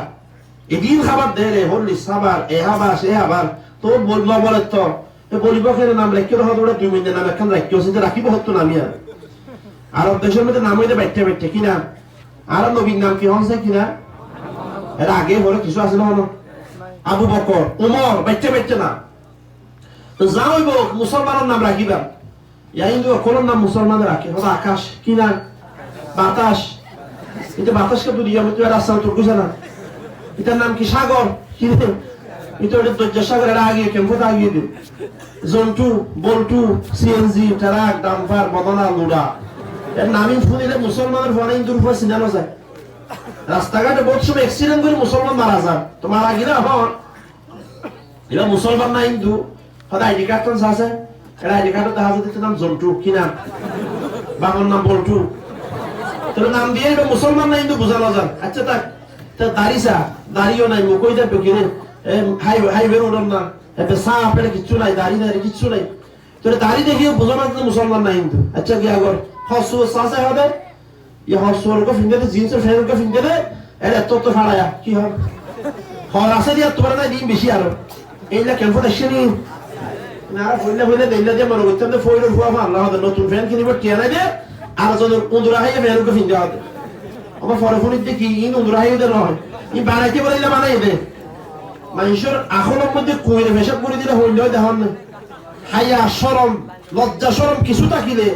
এদিন খাবার দে রে হলি সাবার এ হাবার সে হাবার তো বলবো বলে তো বলিব কেন নাম রাখিও হতো 2 মিনিট নাম এখন রাখিও সেটা রাখিব হতো না আমি আর আরব দেশের মধ্যে নাম হইতে বাইতে কি না আর নবীর নাম কি হনছে কিনা এর আগে বলে কিছু আছে না আবু বকর ওমর বাইতে না তো যাইব মুসলমানের নাম রাখিবা ইয়া হিন্দু কোন নাম মুসলমান রাখে হলো আকাশ কি না বাতাস এটা বাতাসকে তো দিয়া মতো রাস্তা তো বুঝা না এটার নাম কি সাগর কি এটা দজ্জা সাগরের আগে কেমন আগে দিন জন্টু বল্টু সিএনজি ট্রাক ডাম্পার বদনা লুডা এর নামই শুনিলে মুসলমানের ফলে হিন্দুর উপর সিনানো যায়। রাস্তাঘাটে বহুত সময় অ্যাক্সিডেন্ট করে মুসলমান মারা যায় তো মারা গিয়ে হন এরা মুসলমান না হিন্দু হয়তো আইডি কার্ড তো আছে এরা আইডি কার্ডের দেখা যাচ্ছে নাম জন্টু কি নাম বাবার নাম বল্টু তোর নাম দিয়ে এটা মুসলমান না হিন্দু বোঝানো যায়। আচ্ছা তা দাড়িসা দাড়িও নাই মুখই যাবে কিনে হাইওয়ে রোডের না এতে সাপ এটা কিচ্ছু নাই দাড়ি কিচ্ছু নাই তোর দাড়ি দেখিয়ে বোঝানো যাচ্ছে মুসলমান না হিন্দু। আচ্ছা কি আগর হসু সাসে হবে ইয়া হসুর কো ফিঙ্গারে জিন্সের ফ্যান কো ফিঙ্গারে এর এত তো ফাড়ায়া কি হবে হর আছে দিয়া তোমার না দিন বেশি আরো এইলা কেমন আসেনি না ফইলা দেইলা দিয়ে মনে করতে ফইরর হুয়া আল্লাহ হদ নতুন ফ্যান কিনিব টিয়া নাই দে আর যখন উন্দুরা হাইয়া ফ্যান কো ফিঙ্গা হবে আমার ফরে ফোন দিতে কি ইন উন্দুরা হাইয়া দে নয় ই বানাইতে বলিলে বানাই দে মানুষের আখলের মধ্যে কইরে পেশাব করে দিলে হইলেও দেখান না হায়া শরম লজ্জা শরম কিছু থাকিলে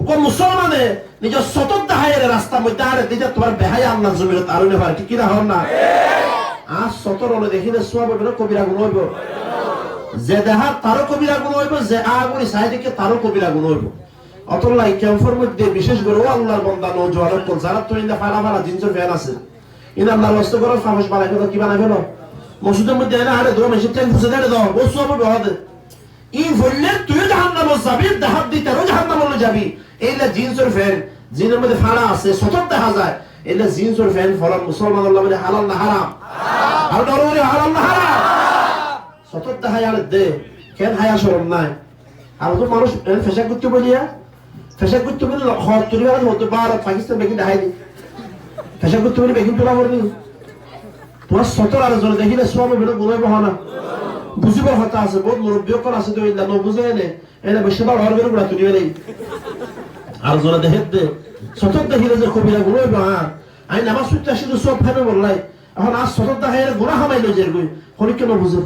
কোন মুসলমানে নিজের সতত দাহায়ের রাস্তার মধ্যে আরে দিতে তোমার বেহায়া আল্লাহর জমিনত আরো নেবার ঠিক কিনা হন না আজ সতর হলে দেখিলে সোয়া বলবে না কবিরা গুণ হইব যে দেহা তারও কবিরা গুণ হইব যে আগুনি সাইদিকে তারও কবিরা গুণ হইব অতলাই ক্যাম্পের মধ্যে বিশেষ করে ও আল্লাহর বান্দা নওজোয়ান কোন যারা তো ইন্দা ফালা ফালা জিন্সের ফ্যান আছে ইনা আল্লাহর ওয়াস্তে করে ফামস বানাই ফেলো কি বানাই ফেলো মসজিদের মধ্যে এনে আরে দো মেশিন টেন ফুসে দেড় দাও ও সব হবে ই বললে তুই জাহান্নামে যাবি দাহাত দিতেও জাহান্নামে যাবি এইলা জিন্সের ফ্যান জিনের মধ্যে ফাড়া আছে সতত দেখা যায় এইলা জিন্সের ফ্যান ফরম মুসলমান আল্লাহ বলে হালাল না হারাম আর দরুরি হালাল না হারাম সতত দেখা আর দে কেন হায়া শরম নাই আর তো মানুষ ফেশা করতে বলিয়া ফেশা করতে বলে হট তুলি আর হতে ভারত পাকিস্তান বেকিন দেখাই দি ফেশা করতে বলে বেকিন তোলা করবি তোমার সতর আর জন দেখিলে সব বেরো গুনাহ বহানা বুঝিবার কথা আছে বহুত মুরব্বী কর আছে তো ইল্লা ন বুঝে এনে বেশি বার হর বেরো গুড়া তুলি বেলাই আর জন দেখে দে সতর দেখিলে যে কবিরা গুনাহ বহা আই নামাজ পড়তে আসি তো সব ফেলে বললাই এখন আজ সতর দেখায় গুনাহ হামাইলো যে কই হরি কেন বুঝো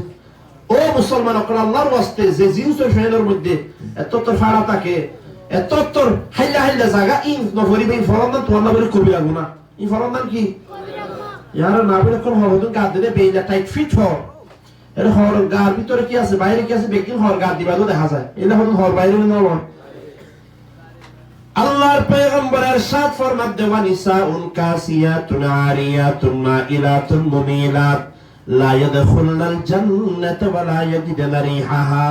ও মুসলমান অকল আল্লাহর ওয়াস্তে যে জিন্সের ফ্যানের মধ্যে এত তোর ফাড়া থাকে এত তোর হাইলা হাইলা জায়গা ইন নভরি বেই ফরমান তোমার নামের কবিরা গুনাহ ই ফরমান কি ইয়ার নাবিল কোন হরদুন গা দিলে বেইলা টাইট ফিট হ এর হর গার ভিতরে কি আছে বাইরে কি আছে বেকিং হর গা দিবালো দেখা যায় এটা হলো হর বাইরে না বল আল্লাহর পয়গম্বর ارشاد ফরমাত দেওয়া নিসাউন কাসিয়াতুন আরিয়াতুন মাইলাতুন মুমিলাত লা ইয়াদখুলুল জান্নাতা ওয়া লা ইয়াজিদুনা রিহাহা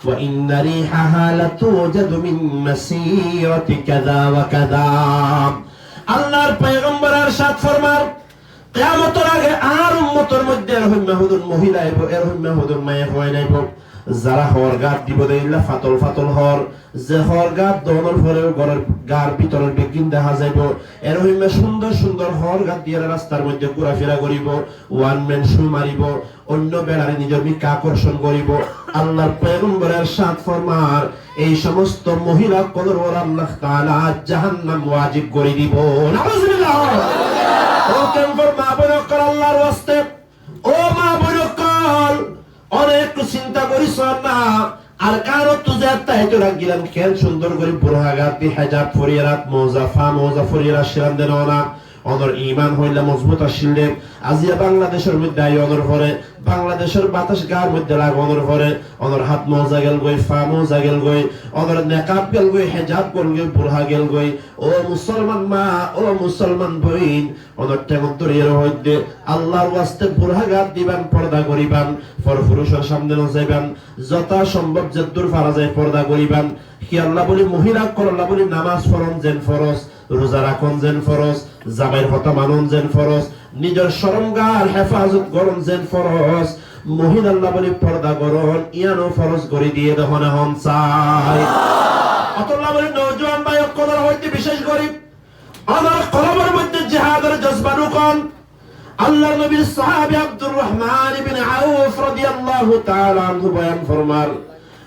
ওয়া ইন্না রিহাহা লাতুজাদু মিন মাসিরাতি কাযা ওয়া কাযা আল্লাহর পয়গম্বর ارشاد ফরমার কিয়ামতের আগে আর উম্মতের মধ্যে এরকম মাহুদুন মহিলা এবং এরকম মাহুদুন মায়ে হয় নাইব যারা হর গাত দিব দেইলা ফাতল ফাতল হর যে হর গাত দনের পরেও ঘরের গার ভিতরের বেগিন দেখা যাইব এরকম সুন্দর সুন্দর হর গাত দিয়ে রাস্তার মধ্যে ঘোরাফেরা করিব ওয়ান ম্যান শু মারিব অন্য বেড়ারে নিজের মিকে আকর্ষণ করিব আল্লাহর পয়গম্বরের ارشاد ফরমার এই সমস্ত মহিলা কদর ওর আল্লাহ তাআলা জাহান্নাম ওয়াজিব করে দিব নাউজুবিল্লাহ ও কেমন মা বরকর আল্লাহর ওয়াস্তে ও মা বরকর অনেক চিন্তা করিস না আর কারো তুজা তাইতো রাগিলাম খেল সুন্দর করে বুরহাগাতি হিজাব ফরিয়াত মোজা ফরিয়াত শিরান দেন না অনর ঈমান হইলা মজবুত আসিলে আজিয়া বাংলাদেশের মধ্যে আই অনর পরে বাংলাদেশের বাতাস গার মধ্যে লাগ অনর পরে অনর হাত মোজা গেল গই ফা মোজা গেল গই অনর নেকাব গেল গই হিজাব গেল গই বুরহা গেল গই ও মুসলমান মা ও মুসলমান বইন অনর টেমন্তরির হইতে আল্লাহর ওয়াস্তে বুরহাগাত দিবান পর্দা করিবান পরপুরুষের সামনে ন যাইবান যত সম্ভব যদ্দুর ফারা যায় পর্দা করিবান কি আল্লাহ বলি মহিলা কর আল্লাহ বলি নামাজ ফরজ যেন ফরজ রোজা রাখুন যেন ফরজ জামাইর কথা মানুন যেন ফরজ নিজের শরমগার হেফাজত করুন যেন ফরজ মহিলা আল্লাহ বলি পর্দা করুন ইয়ানো ফরজ করে দিয়ে দহনে হন চাই আল্লাহ বলি নওজোয়ান ভাই কদর হইতে বিশেষ গরিব আমার কলমের মধ্যে জিহাদের জজবা ঢুকান আল্লাহর নবীর সাহাবী আব্দুর রহমান ইবনে আউফ রাদিয়াল্লাহু তাআলা আনহু বয়ান ফরমার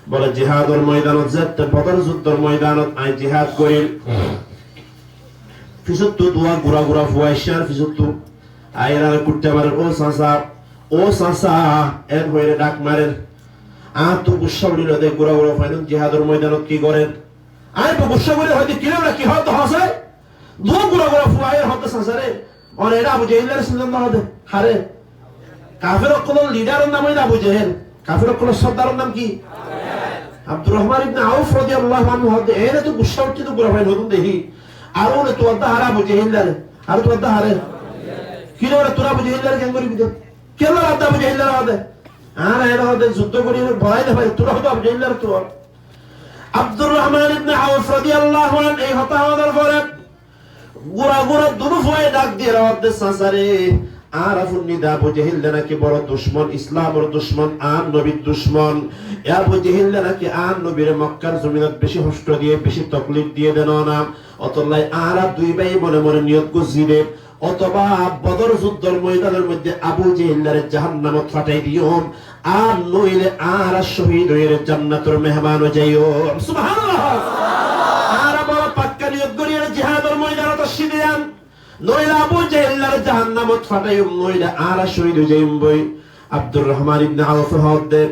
বলে জিহাদের ময়দানত যেতে বদর যুদ্ধের ময়দানত আই জিহাদ করিল ফিসুত্তু দুয়া গুরা গুরা ফুয়াইশার ফিসুত্তু আইরার কুটতে মারে ও সাসা এর হইরে ডাক মারেন আ তো গুসা উড়িল দে গুরা গুরা ফাইন জিহাদের ময়দানত কি করেন আই তো গুসা করে হয়তো কি না কি হয়তো হাসে দুয়া গুরা গুরা ফুয়াইর হতে সাসারে অনেরা আবু জাহেলের সুন্নাত না হতে হারে কাফের কোন লিডারের নাম হইলা আবু জাহেল কাফের কোন সর্দারের নাম কি আব্দুর রহমান ইবনে আউফ রাদিয়াল্লাহু আনহু হতে এর তো গুসা উঠতে তো গুরা ফাইন হতে দেখি আর ওরে তো আদা হারা আবু জাহেল আর তো আদা হারে কি রে তোরা আবু জাহেল কেন করিবি তো কেন আদা আবু জাহেল হবে আর এরা হতে যুদ্ধ করি ভয় দে ভাই তোরা তো আবু জাহেল তো আব্দুর রহমান ইবনে আউফ রাদিয়াল্লাহু আনহু এই হতা হওয়ার পরে গুরা গুরা দুরু ফয়ে ডাক দিয়ে রাওয়াতে সাসারে আর আফুন নিদা আবু জাহেল নাকি বড় দুশমন ইসলামের দুশমন আর নবীর দুশমন আবু জাহেল নাকি আর নবীর মক্কার জমিনত বেশি কষ্ট দিয়ে বেশি তকলিফ দিয়ে দেন না অতলাই আর দুই ভাই মনে মনে নিয়ত গজিরে অথবা বদর যুদ্ধের ময়দানের মধ্যে আবু জাহেলের জাহান্নামত ফাটাই দিও আর নইলে আর শহীদ হয়ে জান্নাতের মেহমান হয়ে যাইও সুবহানাল্লাহ আর বড় পাক্কা নিয়ত করিয়ে জিহাদের ময়দানত সিদিয়ান নইলা আবু জেহেলের জাহান্নামত ফাটাইম, নইলা আরা শহীদ যাইম বই। আব্দুর রহমান ইবনে আওফ হদে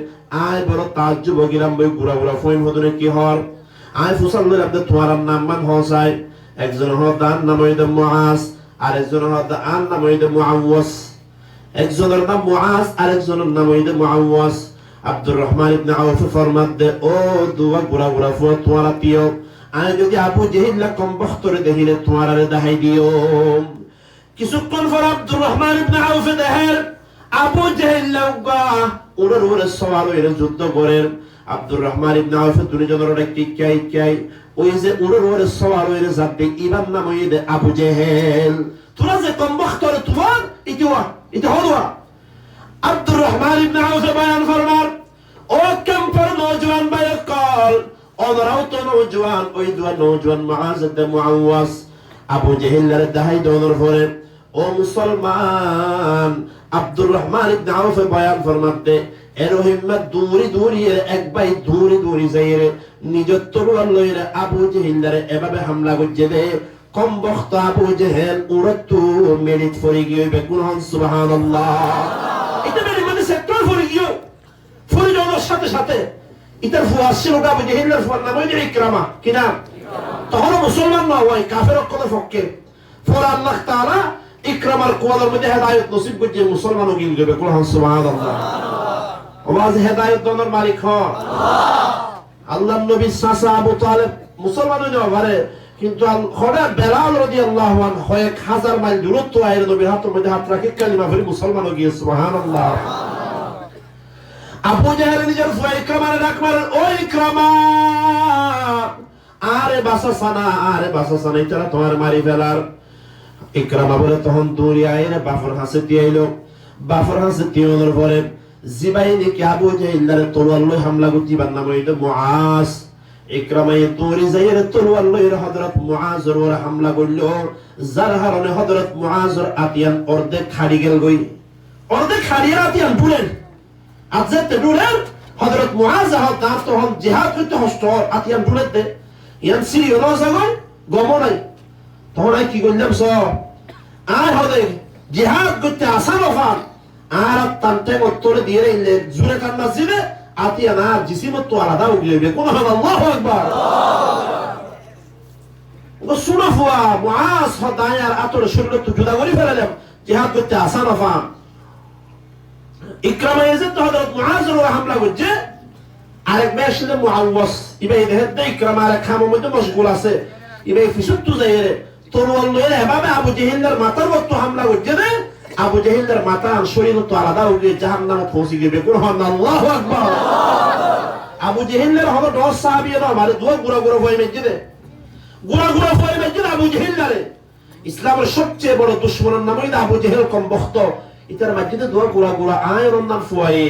আয় বড় তাজ্জুব গিলাম বই, গুড়া গুড়া ফইন হদনে কি হর আয় ফুসাল্লুল আব্দে তোমার নাম মান হসাই। একজন হদান নাম হইতে মুআজ, আর একজন হদান নাম হইতে মুআওয়াজ। একজনের নাম মুআজ আর একজনের নাম হইতে মুআওয়াজ। আব্দুর রহমান ইবনে আওফ ফরমাত দে, ও দুয়া গুড়া গুড়া ফুয়া তোমার আতিও, আয় যদি আবু জেহেল কম বখতরে দেখিলে তোমার আরে দেখাই দিও। কিছুক্ষণ পর আব্দুর রহমান ইবনে আওফ দেহের আবু জেহেল ওরের ওরে সওয়াল হইরে যুদ্ধ করেন। আব্দুর রহমান ইবনে আওফ দুইজনের একটি কাই ওই যে ওরের ওরে সওয়াল হইরে যাবে ইবার নাম হইরে আবু জেহেল। তোরা যে কম বখতরে তোমার ইতি হদওয়া। আব্দুর রহমান ইবনে আওফ বয়ান ফরমার, ও ক্যাম্পার নওজওয়ান ভাইয়ের কল, ওরাও তো নওজওয়ান, ওই দুয়া নওজওয়ান মুআজ ইবনে মুআওয়াজ আবু জেহেলের দাহাই দনের পরে। ও মুসলমান, আব্দুর রহমান ইবনে আওফ বয়ান ফরমাতে এর হিম্মত দূরি দূরি এক ভাই দূরি দূরি যাইরে নিজের তরোয়াল লইরে আবু জেহেলের এভাবে হামলা করছে দে। কম বখত আবু জেহেল উড়তু মেরিট ফরি গিয়ে কোন সুবহানাল্লাহ। এটা মানে সেক্টর ফরি গিয়ে ফরি যাওয়ার সাথে সাথে ইতার ফুয়ার ছিল আবু জেহেলের ফুয়ার নাম হইছে ইকরামা। কি নাম? তখন মুসলমান না হয় কাফের কথা ফক্কে ফর আল্লাহ তাআলা ইকরামার কোয়ালের মধ্যে হেদায়েত নসিব করছে, মুসলমান ও গিল গবে কোন সুবহানাল্লাহ। আওয়াজ হেদায়েত দনের মালিক হন আল্লাহ। আল্লাহর নবী চাচা আবু তালেব মুসলমান হইতে পারে, কিন্তু খোদা বেলাল রাদিয়াল্লাহু আনহু 1000 মাইল দূরত্ব আয়ের নবীর হাতের মধ্যে হাত রাখে কালিমা পড়ে মুসলমান হয়ে গিয়ে সুবহানাল্লাহ। আবু জাহেল নিজের ফুয়া ইকরামার ডাক মারেন, ও ইকরামা, আরে বাসাসানা, আরে বাসাসানা, এটা তোমার মারি ফেলার। ইকরামা বলে তখন দৌড়ে আইরে বাফর হাসে দিয়াইলো। বাফর হাসে দিয়ানোর পরে জিবাইনি কি আবু জাহেলের তলোয়ার লই হামলা করতে বান্না হইতো মুআজ। ইকরামা দৌড়ে যাইরে তলোয়ার লইরে হযরত মুআজের ওপর হামলা করলো, যার কারণে হযরত মুআজের আতিয়ান অর্ধেক খাড়ি গেল গই। অর্ধেক খাড়িয়ে আতিয়ান বুলেন আজতে বুলেন হযরত মুআজ তার তখন জিহাদ করতে হস্ত আতিয়ান বুলেন দে ইয়ান সিরিও না জাগো গমো নাই। তখন কি করলাম সব আর হবে জিহাদ করতে আসান ওফান আর তান্তে উত্তরে দিয়ে রইলে জুরে কান মসজিদে আতিয়া না জিসিমত তো আলাদা হয়ে যাবে কোন আল্লাহু আকবার। ও শুনো ফুয়া মুআজ হদায়ার আতর শরীর তো জুদা করে ফেলালাম জিহাদ করতে আসান ওফান। ইকরামা ইয়াজিদ হযরত মুআজের ওপর হামলা করছে, আরেক মেয়ে ছিল মুআওয়াজ। ইবাই দেখতে ইকরামা আর খামো মধ্যে মশগুল আছে, ইবাই ফিসুত্তু যাইরে তরোয়াল লইরে এভাবে আবু জেহেলের মাথার মতো হামলা করছে রে। আবু জেহেলের মাথা শরীর তো আলাদা হয়ে গিয়ে জাহান্নামে পৌঁছে গেবে কোন আল্লাহু আকবার। আবু জেহেলের হলো 10 সাহাবী না মানে দুয়া গুড়া গুড়া ভয় মেজে দে, গুড়া গুড়া ভয় মেজে আবু জেহেলরে। ইসলামের সবচেয়ে বড় দুশমনের নাম হইছে আবু জেহেল কম বখত। ইতার মধ্যে দুয়া গুড়া গুড়া আয়রন নাম ফুয়ায়ে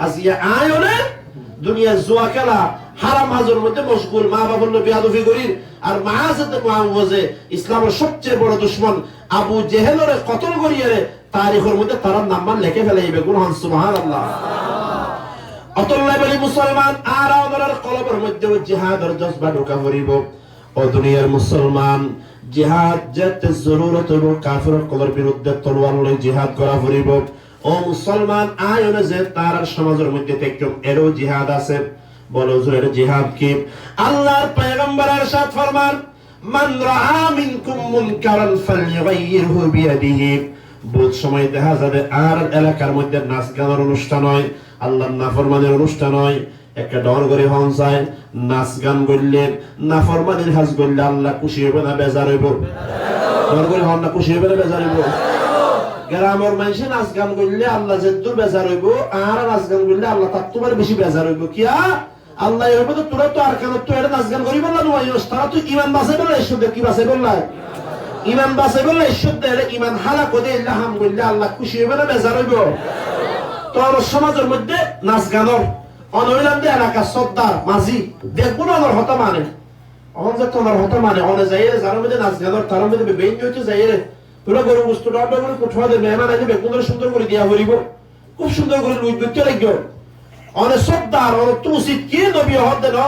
আজিয়া আয়নে দুনিয়া জুয়া খেলা হারাম হাজর মধ্যে মশগুল, মা বাবার নবী আদফি করির আর মুআজে মুআওয়াজে ইসলামের সবচেয়ে বড় দুশমন আবু জেহেলরে কতল করিয়ে তারিখের মধ্যে তার নাম মান লিখে ফেলাইবে কোন সুবহানাল্লাহ। অতল্লাই বলি মুসলমান আর আমাদের কলবের মধ্যে জিহাদের জজবা ঢোকা পড়িব। ও দুনিয়ার মুসলমান, জিহাদ যেতে জরুরত হইব, কাফিরের কলর বিরুদ্ধে তলোয়ার লই জিহাদ করা পড়িব। ও মুসলমান আয়নে যে তার সমাজের মধ্যে একদম এরো জিহাদ আছে। বলো জোরে জিহাদ কি? আল্লাহর পয়গম্বর ইরশাদ ফরমান, মান রাআ মিনকুম মুনকারান ফালইগাইয়িরহু বিয়াদিহি। বহুত সময় দেখা যাবে আর এলাকার মধ্যে নাচ গানের অনুষ্ঠান হয়, আল্লাহর নাফরমানের অনুষ্ঠান হয়, একটা ডর করে হন যায় নাচ গান করলে নাফরমানের কাজ করলে আল্লাহ খুশি হবে না বেজার হইব? ডর করে হন না খুশি হবে না বেজার হইব? গ্রামের মানুষে নাচ গান করলে আল্লাহ যেহেতু বেজার হইব, আর নাচ গান করলে আল্লাহ তার তোমার বেশি বেজার হইব। কিয়া আল্লাহ হইব তো তোরা তো আর কেন তো এটা নাচ গান করি বললা নয়, তারা তো ইমান বাঁচাই বললা ঈশ্বর কি বাঁচাই বললা? ইমান বাঁচাই বললা ঈশ্বর দেয় ইমান হালা করে হাম করলে আল্লাহ খুশি হইবে না বেজার হইব? তোর সমাজের মধ্যে নাচ গানর অনৈলান্দে এলাকা সর্দার মাঝি দেখবো না আমার হতা মানে অন যে তোমার হতা মানে অনে যাই যার মধ্যে নাচ গানর তার মধ্যে বেঞ্জ হইতে যাই রে তোরা গরু বস্তু ডাবডা করে কোঠা দে মেহমান আইলে বেকুন্দর সুন্দর করে দিয়া হরিব, খুব সুন্দর করে লুই দেখতে লাগবে। অনে সর্দার অনে তুসিত কি নবী হদ দেন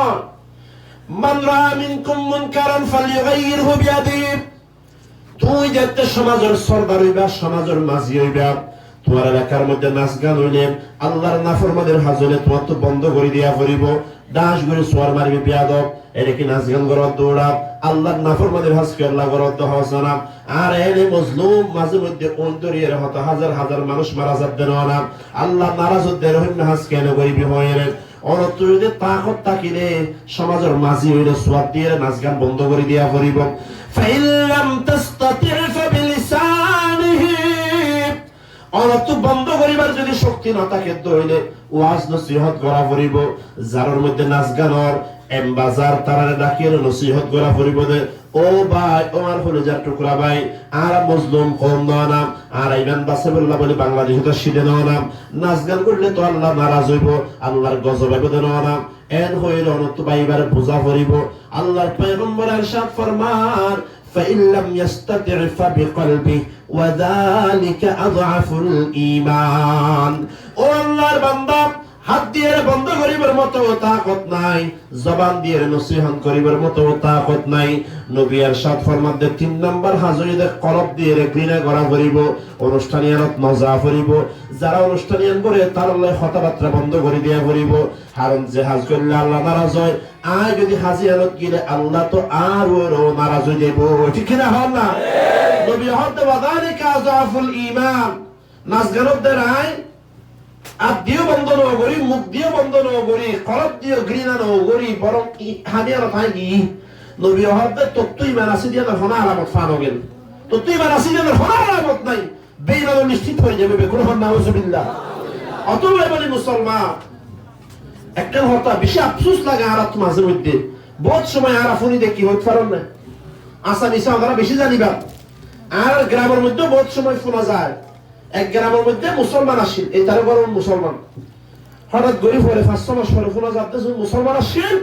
মান রা মিনকুম মুনকারান ফালইগাইয়িরহু বিয়াদিহি। তুই যাতে সমাজের সরদার হইবা, সমাজের মাঝি হইবা, তোমার এলাকার মধ্যে নাচ গান হইলে আল্লাহর নাফরমানের হাজলে তোমার তো বন্ধ করে দিয়া পড়িব। দাস করে সোয়ার মারিবে বিয়াদব, এটা কি নাচ গান করার দৌড়া? আল্লাহর নাফরমানের হাজকে আল্লাহ করার তো হচ্ছে না। আর এনে মজলুম মাঝে মধ্যে অন্তরিয়ে হতো হাজার হাজার মানুষ মারা যাবে না। আল্লাহ নারাজ হতে রহিম হাজ কেন করিবি হয় রে? অনত্র যদি তাকত থাকিলে সমাজের মাঝি হইলে সোয়াদ দিয়ে নাচ গান বন্ধ করে দিয়া পড়িব। ফাইল্লাম তাস্তাতির ফাবিলিসানিহি, অনত্র বন্ধ করিবার যদি শক্তি না থাকে হইলে ওয়াজ নসিহত করা পড়িব। যার মধ্যে নাচ গানর এমবাজার তারারে ডাকিয়ে নসিহত করা পড়িব যে ও ভাই, আমার ফলে যার টুকরা ভাই, আর মজলুম কম দেওয়া নাম, আর ইমান বাসে বললা বলে বাংলাদেশে তো সিটে নেওয়া নাম। নাচ গান করলে তো আল্লাহ নারাজ হইব, আল্লাহর গজব আইবে নেওয়া নাম। এন হইলে অনত্র বাইবার বোঝা পড়িব। আল্লাহর পয়গম্বর ইরশাদ ফরমান فإن لم يستطع فبقلبه وذلك أضعف الإيمان। ও আল্লাহর বান্দা, হাত দিয়ে বন্ধ করিবার মতো তাকত নাই, জবান দিয়ে নসিহত করিবার মতো তাকত নাই। নবী ইরশাদ ফরমাতে 3 নাম্বার হাজরিতে কলব দিয়ে ঘৃণা করা করিব, অনুষ্ঠানিয়ানত মজা করিব। যারা অনুষ্ঠানিয়ান করে তার আল্লাহ কথাবার্তা বন্ধ করে দিয়া করিব। কারণ যে হাজ করলে আল্লাহ নারাজ হয়, আর যদি হাজিয়ানত গিলে আল্লাহ তো আরো নারাজ হয়ে যাইব। ঠিক না? হল না? নবী হতে ওয়াদালিকা আযাফুল ঈমান। নাচ গানত দেয় আর দিও বন্ধ ন করি, মুখ দিয়ে বন্ধ ন করি, কলব দিয়ে ঘৃণা ন করি, বরং হাজিয়ানত হয় কি নবী হতে তত্ত্বই মানাসি দিয়ে ফনা আলামত ফানো গেল। তত্ত্বই মানাসি দিয়ে ফনা আলামত নাই, বেঈমান নিশ্চিত হয়ে যাবে। বেকুল হন নাউজুবিল্লাহ। অতএব বলি মুসলমান, একটা হতা বেশি আফসোস লাগে আর মাঝে মধ্যে বহুত সময় আর আপনি দেখি হইতে পারেন না। আসামিসা আমরা বেশি জানিবা। আর গ্রামের মধ্যে বহুত সময় শোনা যায়, এক গ্রামের মধ্যে মুসলমান আসেন, এই তার বড় মুসলমান হঠাৎ গরিব হলে 5-6 মাস পরে শোনা যাচ্ছে মুসলমান আসেন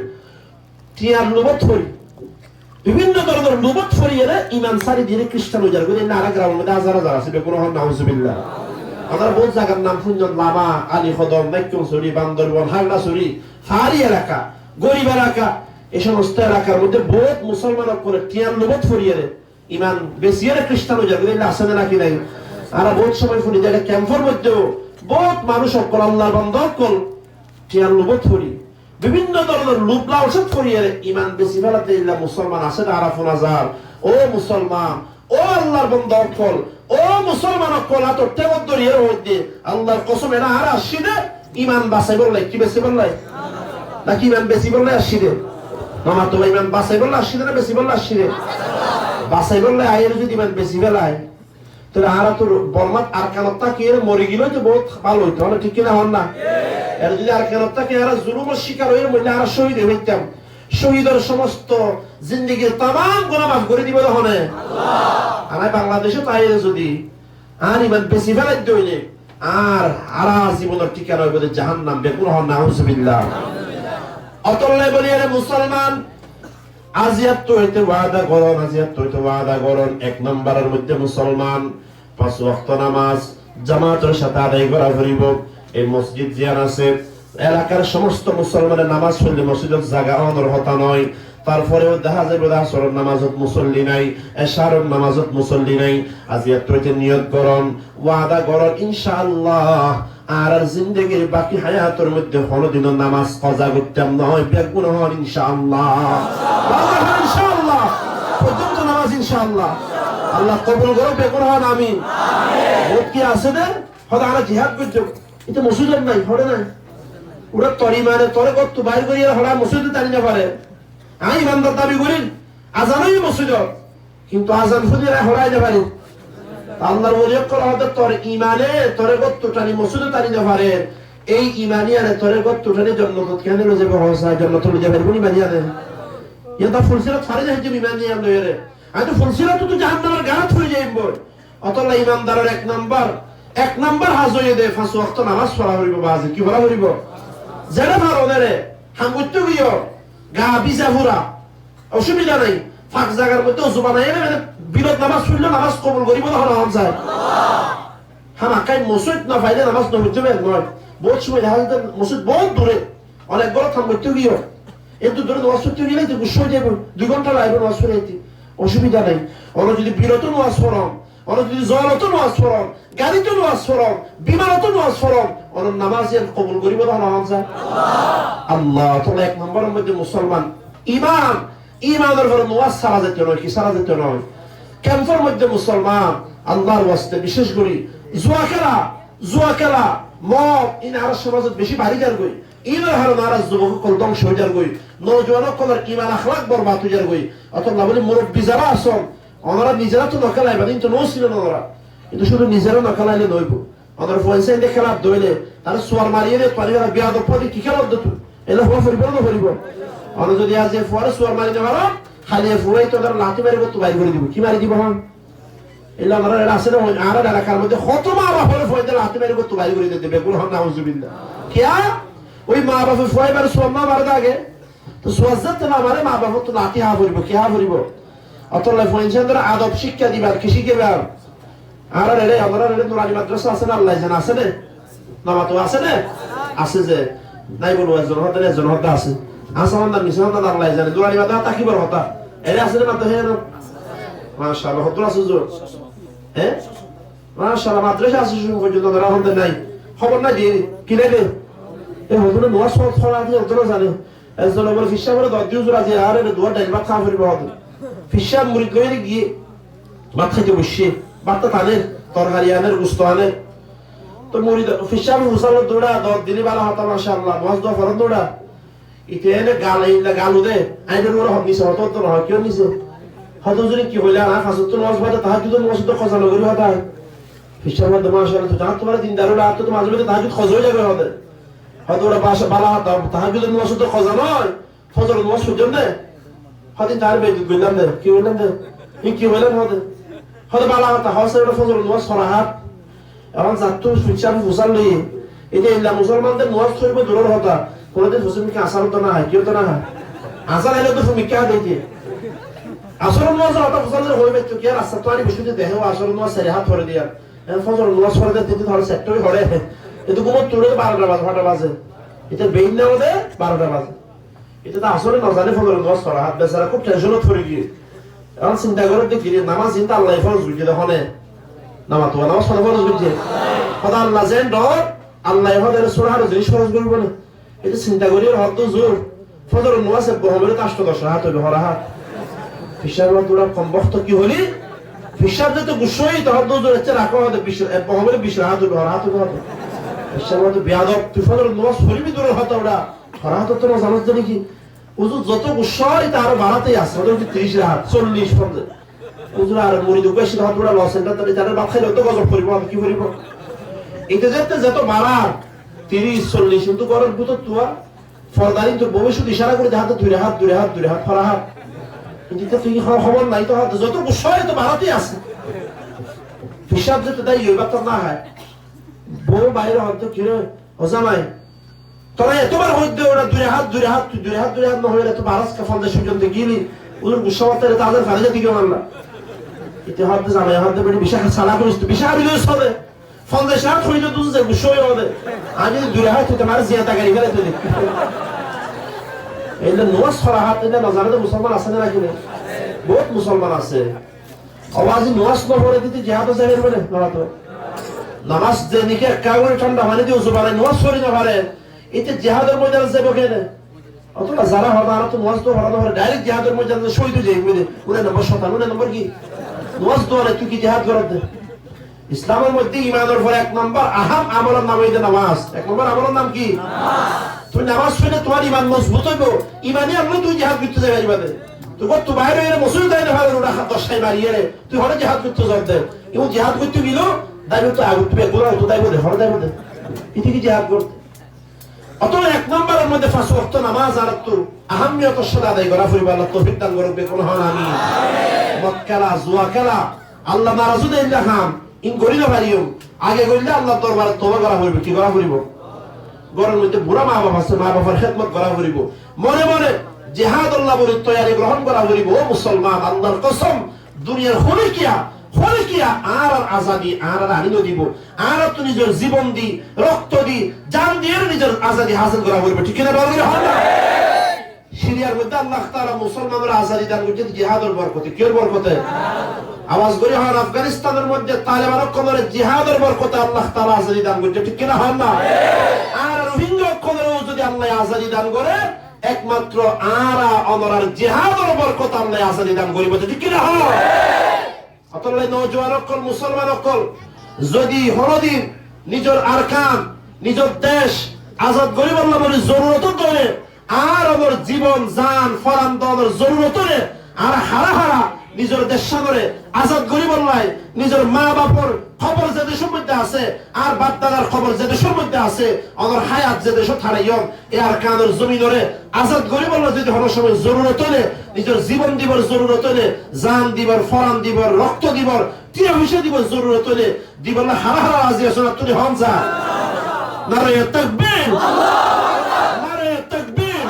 টিয়ার লোবত হরি, বিভিন্ন ধরনের লোবত ফরিয়ে ইমান সারি দিয়ে খ্রিস্টান হয়ে যাবে। আর গ্রামের মধ্যে হাজার হাজার আছে। বেকুল হন নাউজুবিল্লাহ। আমার বহুত জায়গার নাম শুনছেন, লামা, আলী কদম, নাইক্যমছড়ি, বান্দরবন, হাগড়াছড়ি, ফাহারি এলাকা, গরিব এলাকা, এই সমস্ত এলাকার মধ্যে বহুত মুসলমান করে টিয়ার লোবত ফরিয়ে ইমান বেশি খ্রিস্টান হয়ে যাবে। আসে নাকি নাই? আর বহুত সময় শুনি যে ক্যাম্পের মধ্যেও বহুত মানুষ অকল আল্লাহর বান্দা অকল টিয়ার লোবত ফরি, বিভিন্ন ধরনের লোভলা ওষুধ ফরিয়ে ইমান বেশি ফেলাতে মুসলমান আসে না। আর ফোনা যার ও মুসলমান, ও আল্লাহর বান্দা অকল, ও মুসলমান অকল এত টেবদ্দরিয়ের মধ্যে আল্লাহর কসম এরা আর আসি দে ইমান বাঁচাই বললে কি বেশি বললাই নাকি ইমান বেশি বললে আসি দে? মামা তো ইমান বাঁচাই বললে আসি দে না বেশি বললে আসি দে? বাঁচাই বললে আয়ের যদি ইমান বেশি ফেলায় তাহলে আর তোর বর্মাত আর কানত্তা কে মরে গেল তো বহুত ভালো হইতো। মানে ঠিক কিনা হন না? এর যদি আর কানত্তা কে আর জুলুমের শিকার হয়ে মরলে আর শহীদ হইতাম, শহীদের সমস্ত জিন্দেগির তামাম গুনাহ মাফ করে দিব তখন আল্লাহ। বাংলাদেশে তাই যদি আর ইমান বেশি ফেলাই দইলে আর হারা জীবনের ঠিকানা হইবে জাহান্নাম। বেকুল হন নাউজুবিল্লাহ। অতল্লাই বলি আরে মুসলমান, আজিয়াত তো হইতে ওয়াদা করন, আজিয়াত তো হইতে ওয়াদা করন। 1 নম্বরের মধ্যে মুসলমান 5 ওয়াক্ত নামাজ জামাতের সাথে আদায় করা করিব। এই মসজিদ জিয়ান আছে, এলাকার সমস্ত মুসলমানের নামাজ পড়লে মসজিদের জায়গা অনর হতা নয়। তারপরেও দেখা যাবে আসরের নামাজত মুসল্লি নাই, এশারের নামাজত মুসল্লি নাই। আজিয়াত হইতে নিয়ত করন, ওয়াদা করন ইনশাআল্লাহ আর জিন্দেগির বাকি হায়াতের মধ্যে কোনদিনও নামাজ কাজা করতাম নয়। বেগুন হন ইনশাআল্লাহ, ইনশাআল্লাহ পর্যন্ত নামাজ ইনশাআল্লাহ আল্লাহ কবুল করো। বেগুন হন আমিন। বহুত কি আছে দে হয়তো আমরা জিহাদ করতে এটা মসজিদ নাই, হরে নাই ওরা তরি মানে তরে কত বাইর করিয়া হরা মসজিদে টানি না পারে। আমি ইমানদার দাবি করি আজানই মসজিদ, কিন্তু আজান ফুদিরা হরাই না পারি। আল্লাহর ওলি করা হতে তোর ইমানে তোরে কত টানি মসজিদে টানি না পারে। এই ইমানিয়ানে তোরে কত টানি জান্নাত কেন লয়ে যাবে? হসা জান্নাত লয়ে যাবে কোন ইমানিয়ানে? এটা ফুলসিরাত ফারে যায় যে ইমানিয়ান লয়ে রে। আমি তো ফুলসিরাত তো জাহান্নামের গাত হয়ে যাইব। অতলা ইমানদারের 1 নাম্বার হাজ হয়ে দে 5 ওয়াক্ত নামাজ পড়া হইব। বাজে কি পড়া হইব? যারা ভালো রে হাঙ্গুত্য গিয়ে গা বিজা ভরা অসুবিধা নাই। ফাঁক জায়গার মধ্যে জুবা নাই বিরত নামাজ পড়লে নামাজ কবুল করিব তখন হন যায়। হামাকাই মসজিদ না পাইলে নামাজ নড়তে বের নয়। বহুত সময় দেখা যায় মসজিদ বহুত দূরে, অনেক বড় হাঙ্গুত্য গিয়ে একটু দূরে নামাজ পড়তে গেলে তো গুছ হয়ে যাবে। 2 ঘন্টা লাগবে নামাজ পড়ে যেতে। অসুবিধা নেই। ওরা যদি বিরত ওয়াজ ফরম, ওরা যদি জলত ওয়াজ ফরম, গাড়িতে ওয়াজ ফরম, বিমানত ওয়াজ ফরম, ওরা নামাজ কবুল করিব তখন আল্লাহ। তাহলে এক নম্বরের মধ্যে মুসলমান ইমান, ইমানের পরে ওয়াজ সারা যেতে নয়, কি সারা যেতে নয়। ক্যাম্পের মধ্যে মুসলমান আল্লাহর ওয়াস্তে বিশেষ করে জুয়া খেলা মদ ইন আর সমাজত বেশি বাড়ি যার গই, ইনের হার নারাজ যুবক কল ধ্বংস হয়ে যার গই, নৌজওয়ান কলার ইমান আখলাক বরবাদ হয়ে যার গই। অথবা বলি মুরব্বী যারা আসন ওনারা নিজেরা তো নখেলাই বাদিন তো নছিলেন ওনারা, কিন্তু শুধু নিজেরা নখেলাইলে নইব। ওনার পয়সা দিয়ে খেলা দইলে তারা সোয়ার মারিয়ে পারিবার বিয়াদ পদে কি খেলা দিত এলে হওয়া ফরিব না ফরিব। ওরা যদি আজ পরে সোয়ার মারি নেওয়ার খালি ফুয়াই তো তারা লাঠি মারিব তো বাইর করে দিব, কি মারি দিব হন এলে আমরা আছে না আর এলাকার মধ্যে কত মা বাপের ফয়দা লাঠি মারিব তো বাইর করে দিতে বেগুন হন নাউজুবিল্লাহ। কিয়া ওই মা বাপের ফয় বার সোয়ার না মারে আগে তো সোয়াজাত না মারে মা বাপ তো লাঠি হা ফরিব, কি হা ফরিব। অতলে ফয়সেন্দ্র আদব শিক্ষা দিবার কি শিখেবার। আর রে আমরা রে নুরানি মাদ্রাসা আছে না আল্লাহ জানা আছে না, নামাতো আছে না আছে যে নাই বলবো একজন হতে আছে আসামান না মিশন না আল্লাহ জানে। নুরানি মাদ্রাসা তাকিবার হতা এরে আছে না মাদ্রাসা না মাশাআল্লাহ হত আছে জোর হ্যাঁ মাশাআল্লাহ মাদ্রাসা আছে শুরু পর্যন্ত ধরা হতে নাই খবর না দিয়ে কি লাগে এই হতলে নোয়া সব ছড়া দিয়ে হতলে জানে একজন বলে ফিশা বলে 10 দিন জোর আছে আর এর দুয়া ডাইল ভাত খাওয়া ফিরব হতে ফিশা মুড়ি কইরে গিয়ে ভাত খাইতে বসে ভাতটা তানের তরকারি আনের গুস্ত আনের তো মুড়ি ফিশা মুসাল দৌড়া 10 দিনই ভালো হতা মাশাআল্লাহ ওয়াজ দোয়া ফরন দৌড়া ইতে এনে গালু দে আইনের ওরা হব নিছে হত তো হয় কেউ নিছে হত যদি কি হইলা না ফাসত তো ওয়াজ বাদে তাহাজ্জুদ ওয়াজ তো খজানো করি হতা ফিশা মধ্যে মাশাআল্লাহ তো জাত তোমার দিন দারুল আত তো মাঝে মধ্যে তাহাজ্জুদ খজ হয়ে যাবে হতে হয়তো ওরা বাসা বালা হতা তাহাজ্জুদ ওয়াজ তো খজানো হয় ফজর ওয়াজ পর্যন্ত হদিন তার বেদ গইলাম দে কি হইলাম দে কি হইলাম হতে হতে বালা হতা হাসে ওরা ফজর ওয়াজ সরাহাত এখন জাতু সুইচাম ফুসাল লই এটা ইল্লা মুসলমানদের ওয়াজ করবে দূরের হতা কোনদিন মুসলিমকে আসার তো না হয় কেউ তো না হয় আসার হলে তো তুমি কে দিতে আসর ওয়াজ হতা ফুসালের হইবে তো কি আর আসা তো আনি বসুতে দেহে আসর ওয়াজ সেরে হাত ধরে দিয়া ফজর ওয়াজ করে দিতে ধরে সেক্টরি হড়ে এতো কোন তুলে 12টা বাজে এটা বেইন না ওদে 12টা বাজে এটা তো আসলে না জানে ফজর ওয়াজ করা হাত বেচারা খুব টেনশনত পড়ে গিয়ে এখন চিন্তা করে দেখি নামাজ চিন্তা আল্লাহ ফরজ বুঝে দেখনে নামাজ তো নামাজ ফরজ বুঝে খোদা আল্লাহ যেন ডর আল্লাহ হদের সুরার জিনিস ফরজ করব না এটা চিন্তা করি হদ জোর ফজর ওয়াজ বহমরে 8-10 হাত হবে হরা হাত ফিশার ওয়াদুরা কম বক্ত কি হলি ফিশার যত গুছই তো হদ জোর হচ্ছে রাখো হদ বহমরে 20 হাত হবে হরা হাত হবে ফিশার ওয়াদ বিয়াদব তুই ফজর ওয়াজ পড়বি দূর হত ওরা হরা হাত তো জানাস জানি কি উজু যত গুছই তার বাড়াতেই আছে ওদের 30 হাত 40 পর্যন্ত উজুর আর মুরিদ বেশি হাত ওরা লস সেন্টার তাদের বাপ খাইলে তো গজব করিব আমি কি করিব এটা যত বাড়া 30-40 কিন্তু করার ভিতর তুয়া ফরদারি তো ভবিষ্যৎ ইশারা করে হাতে দূরে হাত ফরা হাত কিন্তু তুই খবর নাই তো হাত যত গুছই তো বাড়াতেই আছে হিসাব যেতে তাই এই ব্যাপার না হয় বউ বাইরে হয়তো কি রে ওজামাই তোরা এতবার হইতে ওরা দূরে হাত না হইলে তো বারাস কাফাল দেশ পর্যন্ত গিলি ওদের গুসাওয়াতের তাদের ফারিজা দিকে মানলা এতে হাতে জামাই হাতে বেড়ে বিশাখ সালা করিস তো বিশাখ বিলে সবে ফন্দেশ হাত হইলে তুই যে গুসই হবে আমি দূরে হাত হইতে মার জিয়াতা গাড়ি ফেলে তুই এইলে নোয়াজ ফরা হাত এটা নজারে মুসলমান আছে না নাকি বহুত মুসলমান আছে আওয়াজি নোয়াজ না পড়ে দিতে জিহাদ জায়গা বলে না তো নামাজ যে নিকে কাগজে ঠান্ডা পানি দিয়ে ওযু বানায় নোয়াজ পড়ি না পারে এতে জিহাদের ময়দানে যাবে কেন অতটা যারা হবে আর তো নোয়াজ তো পড়ানো হয় ডাইরেক্ট জিহাদের ময়দানে শহীদ হয়ে যাবে ওরে নম্বর 57 নম্বর কি নোয়াজ তো আর তুই কি জিহাদ করতে ইসলামের মধ্যে ঈমানের পরে এক নম্বর আহাম আমলের নাম হইছে নামাজ এক নম্বর আমলের নাম কি নামাজ তুই নামাজ পড়লে তোমার ঈমান মজবুত হইব ঈমানি আল্লাহ তুই জিহাদ করতে যাবে ইবাদে তুই কত বাইরে এর মুসলিম দাইলে ভালো ওরা হাত দশাই মারিয়ে রে তুই হরে জিহাদ করতে যাবে এবং জিহাদ করতে গিল দাইবে তো আগুন তুই গোলা তো দাইবে হরে দাইবে এটি কি জিহাদ করতে অত এক নম্বরের মধ্যে 5 ওয়াক্ত নামাজ আর তো আহমিয়ত সাদা আদায় করা ফুরিবা আল্লাহ তৌফিক দান করবে কোন হন আমিন মদ খেলা জুয়া খেলা আল্লাহ নারাজু দেন দেখাম ইন করি না পারিও আগে কইলে আল্লাহ দরবারে তওবা করা হইবে কি করা হইব ঘরের মধ্যে বুড়া মা বাবা আছে মা বাবার খেদমত করা হইব মনে মনে জিহাদ আল্লাহ বলে তৈরি গ্রহণ করা হইব ও মুসলমান আল্লাহর কসম দুনিয়ার খলিকিয়া আর আজাদি আর আনিনো দিব আর তো নিজের জীবন দি রক্ত দি জান দিয়ে নিজের আজাদি হাসিল করা হইব ঠিক না বলবি হল সিরিয়ার মধ্যে আল্লাহ তাআলা মুসলমানদের আজাদি দান করেছেন জিহাদের বরকতে। কির বরকতে? আওয়াজ করে হন আফগানিস্তানের মধ্যে তালেবান কমরে জিহাদের বরকতে আল্লাহ তাআলা আজাদি দান করেছেন, ঠিক কিনা হন না? আর রোহিঙ্গা কমরে যদি আল্লাহ আজাদি দান করে একমাত্র আরা অনরার জিহাদের বরকতে আল্লাহ আজাদি দান করিব, ঠিক কিনা হয়? অতলে নওজোয়ান অকল মুসলমান অকল যদি হরদিন নিজের আরকান নিজের দেশ আজাদ করিব আল্লাহ বলে জরুরত করে আর আমার জীবন জান ফরান দলের জরুরত রে আর হারা হারা নিজের দেশ সাগরে আজাদ করিব আল্লাহ নিজের মা বাপর খবর যে দেশের মধ্যে আছে আর বাপ দাদার খবর যে দেশের মধ্যে আছে আমার হায়াত যে দেশ থাড়াইম এ আর কানের জমিনরে আজাদ করিব আল্লাহ যদি হর সময় জরুরত রে নিজের জীবন দিবর জরুরত রে জান দিবর ফরান দিবর রক্ত দিবর টিয়া হিসেবে দিবর জরুরত রে দিব না হারা হারা রাজি আছে না তুই হন যা নারে তাকবীর নারে তাকবীর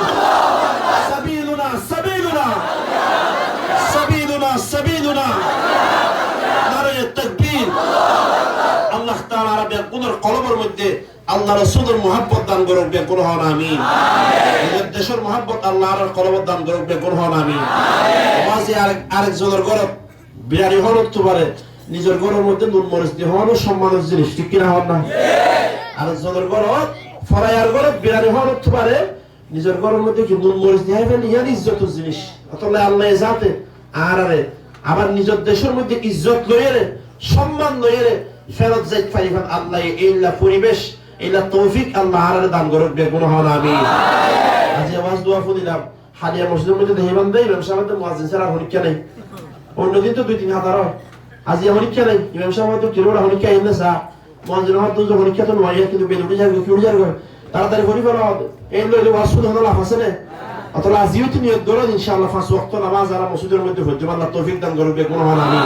সাবিলুনা সাবিলুনা সাবিলুনা সাবিলুনা নারে তাকবীর। আল্লাহ তাআলা আরবের কোনের কলবের মধ্যে আল্লাহ রাসূলের মুহাব্বত দান করুক বে কোন হন আমিন। নিজের দেশের মুহাব্বত আল্লাহর কলবের দান করুক বে কোন হন আমিন। ওয়াজি আরেকজনের গরব বিয়ারি হরত তো পারে নিজের ঘরের মধ্যে নুন মরিচ দিয়ে হওয়ানো সম্মানের জিনিস, ঠিক কিনা হন না? আরেকজনের গরব ফরাইয়ার গরব বিয়ারি হরত তো পারে নিজের ঘরের মধ্যে কি নুন মরিচ দিয়ে হইবেন ইয়ার ইজ্জতের জিনিস। অতলে আল্লাহ যাতে আর আরে আবার নিজের দেশের মধ্যে ইজ্জত লইয়ে রে সম্মান লইয়ে রে ফেরত যাইতে পারিবেন আল্লাহ এইলা পরিবেশ এইলা তৌফিক আল্লাহ আর দান করুক বে কোন হন আমিন। আজ আওয়াজ দোয়া ফুদিলাম হাদিয়া মসজিদের মধ্যে দেহিবান দেই ইমাম সাহেব মুয়াজ্জিন ছাড়া হরিকা নাই, অন্যদিন তো 2-3 হাজার হয়, আজ হরিকা নাই ইমাম সাহেব তো কিরোড়া হরিকা এনে সা মুয়াজ্জিন হত তো হরিকা তো নয় কিন্তু বেলুড়ি যাবে কিউড়ি যাবে তাড়াতাড়ি হরি ফেলা এই লইলে ওয়াজ শুনে হলো লাভ আছে না। অতলা আজিও তুমি দৌড়ান ইনশাআল্লাহ 5 ওয়াক্ত নামাজ আর মসজিদের মধ্যে হইতে আল্লাহ তৌফিক দান করুক বে কোন হন আমিন।